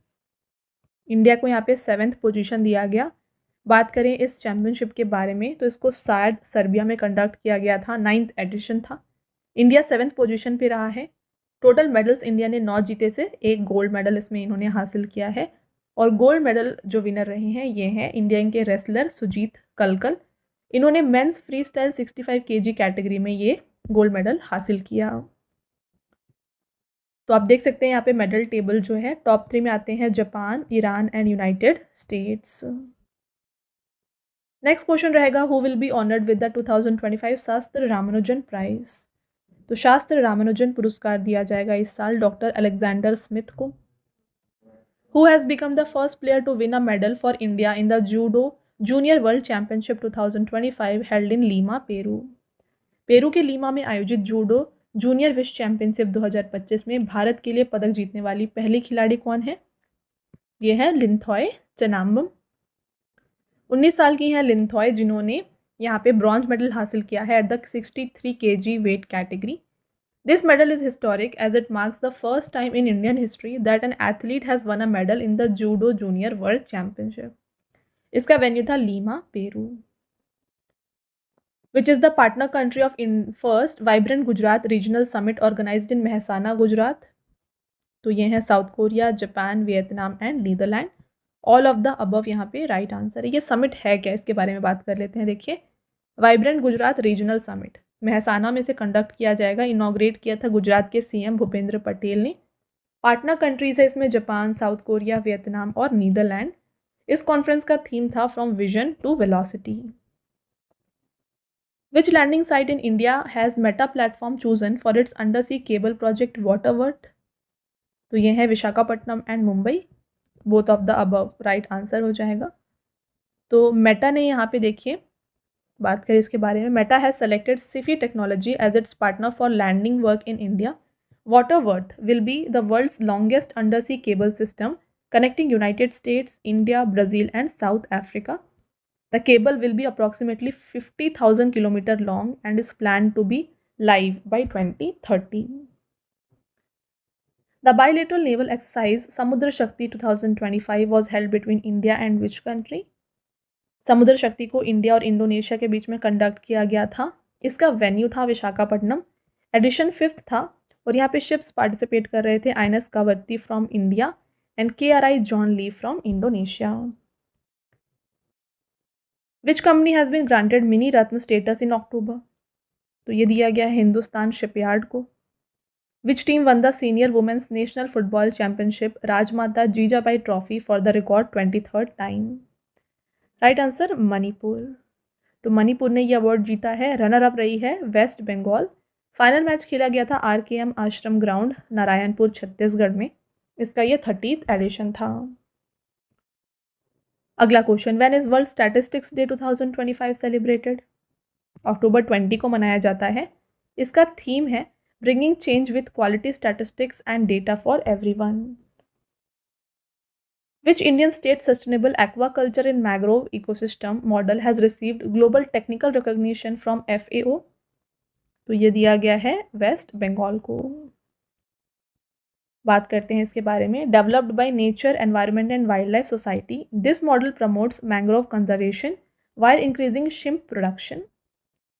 India को यहाँ पे 7th पोजीशन दिया गया। बात करें इस चैंपियनशिप के बारे में तो इसको शायद सर्बिया में कंडक्ट किया गया था, 9th एडिशन था। इंडिया 7th पोजीशन पे रहा है। टोटल मेडल्स इंडिया ने 9 जीते थे, 1 गोल्ड मेडल इसमें इन्होंने हासिल किया है। और गोल्ड मेडल जो विनर रहे हैं ये हैं इंडिया के रेसलर सुजीत कलकल। इन्होंने men's freestyle 65 kg category में ये गोल्ड मेडल हासिल किया। तो आप देख सकते हैं यहाँ पे मेडल टेबल जो है टॉप 3 में आते हैं Japan, Iran and United States. Next question रहेगा, who will be honoured with the 2025 SASTRA Ramanujan prize? तो शास्त्र रामानुजन पुरस्कार दिया जाएगा इस साल डॉक्टर अलेक्जेंडर स्मिथ को। Who has become the first player to win a medal for India in the judo junior world championship 2025 held in Lima, Peru? Peru के लीमा में आयोजित जूडो जूनियर विश्व चैंपियनशिप 2025 में भारत के लिए पदक जीतने वाली पहली खिलाड़ी कौन है? ये है लिंथॉय चनाम्बम। 19 साल की हैं लिंथॉय, जिन्होंने यहाँ पे ब्रॉन्ज मेडल हासिल किया है at the 63 kg weight category. This medal is historic as it marks the first time in Indian history that an athlete has won a medal in the judo junior world championship. इसका वेन्यू था Lima, Peru. Which is the partner country of in first vibrant Gujarat regional summit organised in Mehsana, Gujarat? तो ये हैं South Korea, Japan, Vietnam and Netherland. All of the above यहाँ पे राइट आंसर है। ये समिट है क्या, इसके बारे में बात कर लेते हैं। देखिए, vibrant Gujarat regional summit Mehsana में से कंडक्ट किया जाएगा। इनॉग्रेट किया था गुजरात के सीएम भूपेंद्र पटेल ने। पार्टनर कंट्रीज है इसमें जापान, साउथ कोरिया, वियतनाम और नीदरलैंड। इस कॉन्फ्रेंस का थीम था from vision to velocity. Which landing site in India has Meta platform chosen for its under sea cable project Waterworth? तो ये है Visakhapatnam and Mumbai. Both of the above right answer हो जाएगा। तो मेटा ने यहाँ पे देखिए बात करें इसके बारे में, Meta has selected Sify technology as its partner for landing work in India. Waterworth will be the world's longest under sea cable system connecting United States, India, Brazil and South Africa. The cable will be approximately 50,000 km long and is planned to be live by 2030. The bilateral naval exercise Samudra Shakti 2025 was held between India and which country? समुद्र शक्ति को इंडिया और इंडोनेशिया के बीच में कंडक्ट किया गया था। इसका वेन्यू था विशाखापट्टनम। एडिशन 5th था और यहाँ पे शिप्स पार्टिसिपेट कर रहे थे INS Kavaratti from India and KRI John Lee from Indonesia. Which company has been granted Mini Ratna status in October? तो ये दिया गया है हिंदुस्तान शिपयार्ड को। Which team won the Senior Women's National Football Championship Rajmata Jijabai trophy for the record 23rd time? Right answer Manipur. तो मणिपुर ने ये अवार्ड जीता है। रनर अप रही है वेस्ट बंगाल। फाइनल मैच खेला गया था RKM आश्रम ग्राउंड, नारायणपुर, छत्तीसगढ़ में। इसका ये 30th एडिशन था। अगला question, when is world statistics day 2025 celebrated? अक्टूबर 20 को मनाया जाता है। इसका थीम है bringing change with quality statistics and data for everyone. Which Indian state sustainable aquaculture in mangrove ecosystem model has received global technical recognition from FAO? तो ये दिया गया है वेस्ट बंगाल को। बात करते हैं इसके बारे में। Developed by nature environment and wild life society, this model promotes mangrove conservation while increasing shrimp production.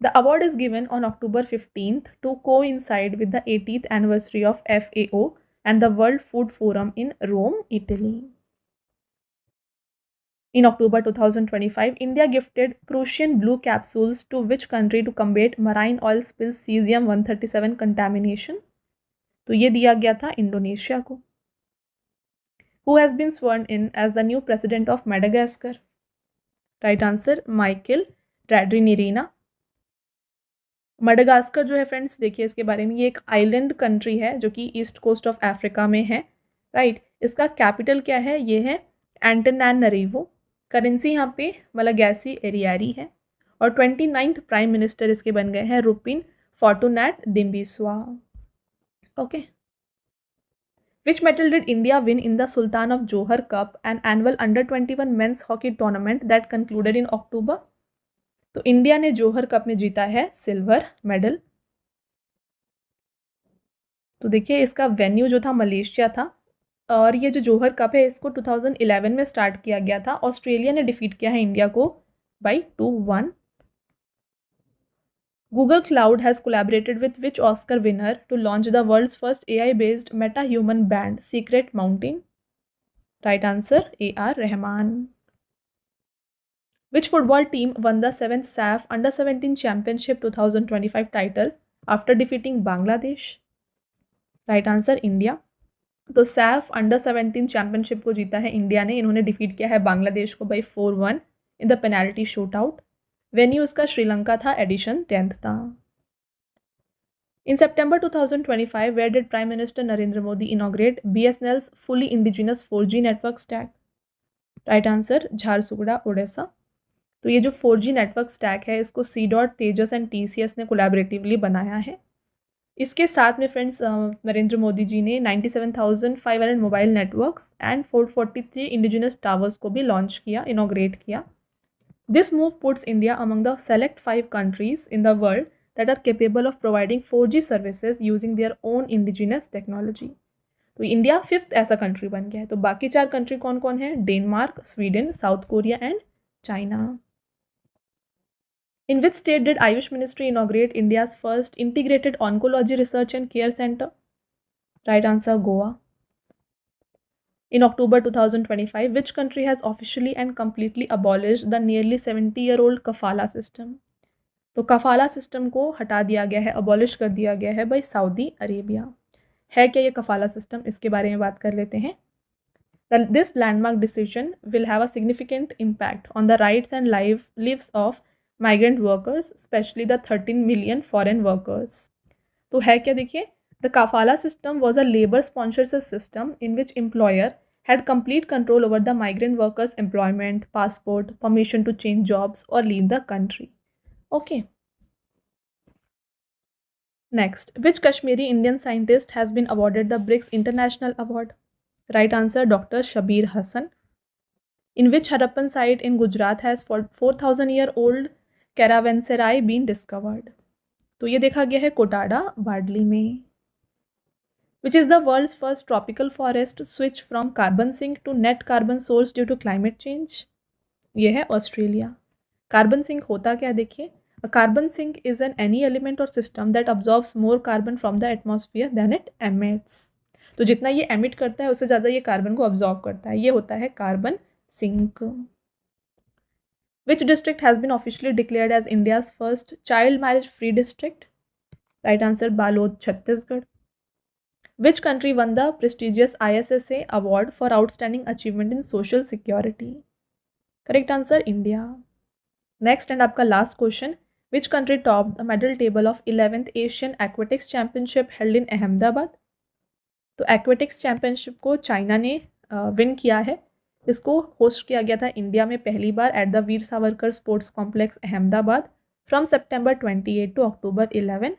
The award is given on October 15th to coincide with the 80th anniversary of FAO and the World Food Forum in Rome, Italy. In October 2025, India gifted Prussian blue capsules to which country to combat marine oil spill cesium-137 contamination? तो ये दिया गया था इंडोनेशिया को। Who has been sworn in as the new president of Madagascar? Right answer Michael Randrianirina. Madagascar जो है फ्रेंड्स, देखिए इसके बारे में, ये एक आइलैंड कंट्री है जो कि ईस्ट कोस्ट ऑफ अफ्रीका में है। राइट, इसका कैपिटल क्या है? ये है एंटनानरीवो। करेंसी यहाँ पे मलागैसी एरियारी है और 29th प्राइम मिनिस्टर इसके बन गए हैं रुपिन फोर्टुनेट दिम्बिस्वा। Okay. Which medal did India win in the Sultan of Johor Cup, an annual under-21 men's hockey tournament that concluded in October? तो इंडिया ने जोहर कप में जीता है सिल्वर मेडल। तो देखिए इसका वेन्यू जो था मलेशिया था और ये जो जोहर कप है इसको 2011 में स्टार्ट किया गया था। ऑस्ट्रेलिया ने डिफीट किया है इंडिया को by 2-1। Google Cloud has collaborated with which Oscar winner to launch the world's first AI-based meta-human band, Secret Mountain? Right answer, A.R. Rahman. Which football team won the 7th SAF Under-17 Championship 2025 title after defeating Bangladesh? Right answer, India. तो सैफ अंडर-17 चैंपियनशिप को जीता है इंडिया ने। इन्होंने डिफीट किया है बांग्लादेश को by 4-1 in the penalty shoot out. Venue उसका श्रीलंका था, एडिशन 10th था। In September 2025, where did Prime Minister Narendra Modi inaugurate BSNL's fully indigenous 4G network stack? Right answer, Jharsuguda, Odisha. तो ये जो 4G नेटवर्क स्टैक है इसको C.Dot, तेजस एंड TCS ने कोलैबोरेटिवली बनाया है। इसके साथ में फ्रेंड्स नरेंद्र मोदी जी ने 97,500 mobile networks and 443 indigenous towers को भी लॉन्च किया, इनॉग्रेट किया। This move puts India among the select 5 countries in the world that are capable of providing 4G services using their own indigenous technology. तो इंडिया 5th ऐसा कंट्री बन गया है। तो बाकी 4 कंट्री कौन कौन है? Denmark, Sweden, south Korea and China. In which state did Ayush Ministry inaugurate India's first integrated oncology research and care center? Right answer, Goa. In October 2025, which country has officially and completely abolished the nearly 70-year-old kafala system? तो कफाला सिस्टम को हटा दिया गया है, अबॉलिश कर दिया गया है बाय सऊदी अरेबिया। है क्या ये कफाला सिस्टम? इसके बारे में बात कर लेते हैं। This landmark decision will have a significant impact on the rights and lives of migrant workers, especially the 13 million foreign workers. तो है क्या? देखिए, the kafala system was a labor sponsorship system in which employer had complete control over the migrant workers' employment, passport, permission to change jobs or leave the country. Okay. Next, which Kashmiri Indian scientist has been awarded the BRICS International Award? Right answer, Dr. Shabir Hassan. In which Harappan site in Gujarat has 4,000-year-old caravanserai been discovered? तो ये देखा गया है कोटाडा, बाडली में। Which is the world's first tropical forest switch from carbon sink to net carbon source due to climate change? ये है ऑस्ट्रेलिया। कार्बन सिंक होता क्या? देखिए, a carbon sink is an any element or system that absorbs more carbon from the atmosphere than it emits. तो जितना ये एमिट करता है उससे ज़्यादा ये कार्बन को अब्जॉर्ब करता है, ये होता है carbon sink. Which district has been officially declared as India's first child marriage free district? Right answer, Balod, Chhattisgarh. Which country won the prestigious ISSA award for outstanding achievement in social security? Correct answer, India. Next and आपका last question, which country topped the medal table of 11th Asian Aquatics Championship held in Ahmedabad? तो एक्वेटिक्स चैम्पियनशिप को चाइना ने विन किया है। इसको होस्ट किया गया था इंडिया में पहली बार at the Veer Savarkar sports complex Ahmedabad from September 28 to October 11।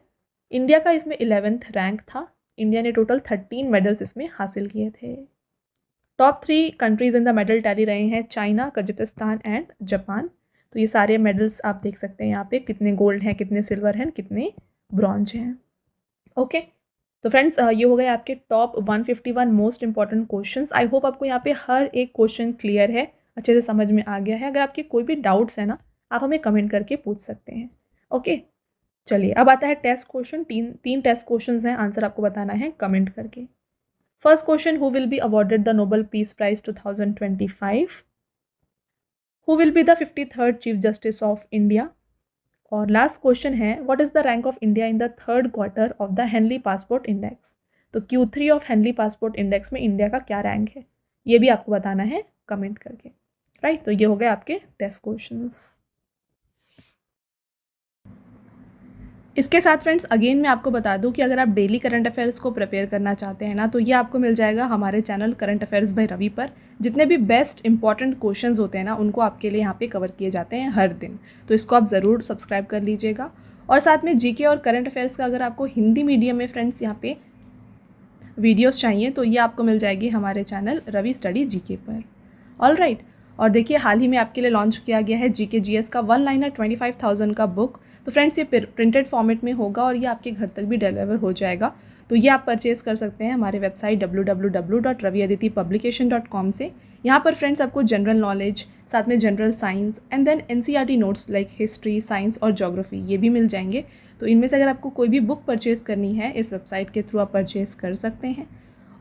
India का इसमें 11th रैंक था। इंडिया ने टोटल 13 मेडल्स इसमें हासिल किए थे। Top 3 countries in the medal tally रहे हैं चाइना, कजाकिस्तान एंड जापान। तो ये सारे मेडल्स आप देख सकते हैं यहाँ पे, कितने गोल्ड हैं, कितने सिल्वर हैं, कितने ब्रॉन्ज हैं। ओके, तो फ्रेंड्स ये हो गए आपके top 151 most important questions. I hope आपको यहाँ पे हर एक क्वेश्चन क्लियर है, अच्छे से समझ में आ गया है। अगर आपके कोई भी डाउट्स है ना, आप हमें कमेंट करके पूछ सकते हैं। ओके, चलिए अब आता है टेस्ट क्वेश्चन। तीन टेस्ट क्वेश्चन हैं, आंसर आपको बताना है कमेंट करके। First question, who will be awarded the Nobel peace prize 2025? Who will be the 53rd chief justice of India? और लास्ट क्वेश्चन है, what is the rank of India in the 3rd quarter of the Henley passport index? तो Q3 of Henley passport index में इंडिया का क्या रैंक है, ये भी आपको बताना है कमेंट करके। राइट, तो ये हो गए आपके टेस्ट क्वेश्चंस। इसके साथ फ्रेंड्स अगेन मैं आपको बता दूं कि अगर आप डेली करंट अफेयर्स को प्रिपेयर करना चाहते हैं ना, तो ये आपको मिल जाएगा हमारे channel current affairs by Ravi पर। जितने भी बेस्ट इंपॉर्टेंट क्वेश्चंस होते हैं ना, उनको आपके लिए यहाँ पे कवर किए जाते हैं हर दिन। तो इसको आप ज़रूर सब्सक्राइब कर लीजिएगा। और साथ में जीके और करंट अफेयर्स का अगर आपको हिंदी मीडियम में फ्रेंड्स यहाँ पे वीडियोज़ चाहिए, तो ये आपको मिल जाएगी हमारे चैनल रवि स्टडी जीके पर। All right. और देखिए हाल ही में आपके लिए लॉन्च किया गया है जीके जीएस का 1 लाइनर 25,000 का बुक। तो फ्रेंड्स ये प्रिंटेड फॉर्मेट में होगा और ये आपके घर तक भी डिलीवर हो जाएगा। तो ये आप परचेज़ कर सकते हैं हमारे वेबसाइट www.raviaditipublication.com से। यहाँ पर फ्रेंड्स आपको जनरल नॉलेज, साथ में general science and then NCERT notes like history, science और ज्योग्राफी ये भी मिल जाएंगे। तो इनमें से अगर आपको कोई भी बुक परचेज़ करनी है, इस वेबसाइट के थ्रू आप परचेज़ कर सकते हैं।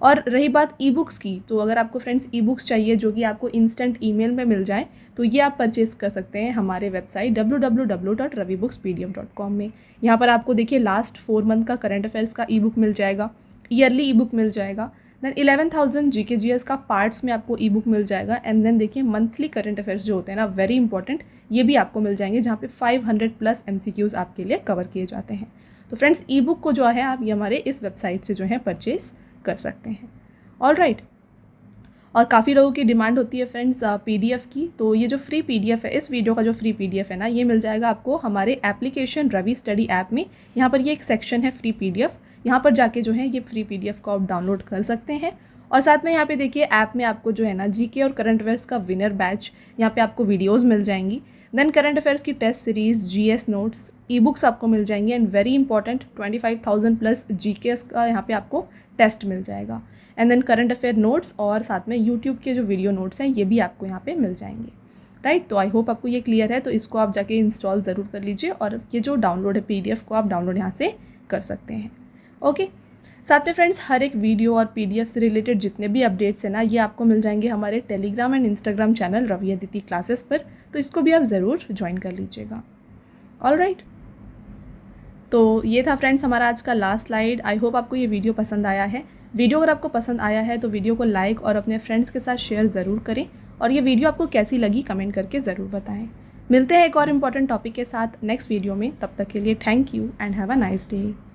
और रही बात ई बुक्स की, तो अगर आपको फ्रेंड्स ई बुक्स चाहिए जो कि आपको इंस्टेंट ईमेल में मिल जाए, तो ये आप परचेज़ कर सकते हैं हमारे वेबसाइट www.ravibookspdm.com में। यहाँ पर आपको देखिए लास्ट 4 मंथ का करंट अफेयर्स का ई बुक मिल जाएगा, ईयरली ई बुक मिल जाएगा, देन 11,000 जीके जीएस का पार्ट्स में आपको ई बुक मिल जाएगा, एंड देन देखिए मंथली करंट अफेयर्स जो होते हैं ना, वेरी इंपॉर्टेंट, ये भी आपको मिल जाएंगे, जहाँ पे 500+ MCQs आपके लिए कवर किए जाते हैं। तो फ्रेंड्स ई बुक को जो है आप ये हमारे इस वेबसाइट से जो है परचेज़ कर सकते हैं। All right. और काफ़ी लोगों की डिमांड होती है फ्रेंड्स PDF की। तो ये जो फ्री PDF है, इस वीडियो का जो फ्री PDF है ना, ये मिल जाएगा आपको हमारे एप्लीकेशन रवि स्टडी ऐप में। यहाँ पर ये एक सेक्शन है फ्री PDF, यहाँ पर जाके जो है ये फ्री PDF को आप डाउनलोड कर सकते हैं। और साथ में यहाँ पे देखिए ऐप में आपको जो है ना जीके और करंट अफेयर्स का विनर बैच, यहाँ पे आपको वीडियोज़ मिल जाएंगी, देन करंट अफेयर्स की test series, GS notes, e books आपको मिल जाएंगी, एंड वेरी इंपॉर्टेंट 25,000+ GKs का यहाँ पे आपको टेस्ट मिल जाएगा, and then current affair notes और साथ में यूट्यूब के जो वीडियो नोट्स हैं ये भी आपको यहाँ पे मिल जाएंगे। राइट। तो आई होप आपको ये क्लियर है। तो इसको आप जाके इंस्टॉल ज़रूर कर लीजिए, और ये जो डाउनलोड है PDF को आप डाउनलोड यहाँ से कर सकते हैं। ओके। साथ में फ्रेंड्स हर एक वीडियो और PDF से रिलेटेड जितने भी अपडेट्स हैं ना, ये आपको मिल जाएंगे हमारे Telegram and Instagram channel Ravi Aditi classes पर। तो इसको भी आप ज़रूर ज्वाइन कर लीजिएगा। All right. तो ये था फ्रेंड्स हमारा आज का लास्ट स्लाइड। आई होप आपको ये वीडियो पसंद आया है। वीडियो अगर आपको पसंद आया है तो वीडियो को लाइक और अपने फ्रेंड्स के साथ शेयर ज़रूर करें, और ये वीडियो आपको कैसी लगी कमेंट करके ज़रूर बताएं। मिलते हैं एक और इम्पॉर्टेंट टॉपिक के साथ नेक्स्ट वीडियो में। तब तक के लिए thank you and have a nice day.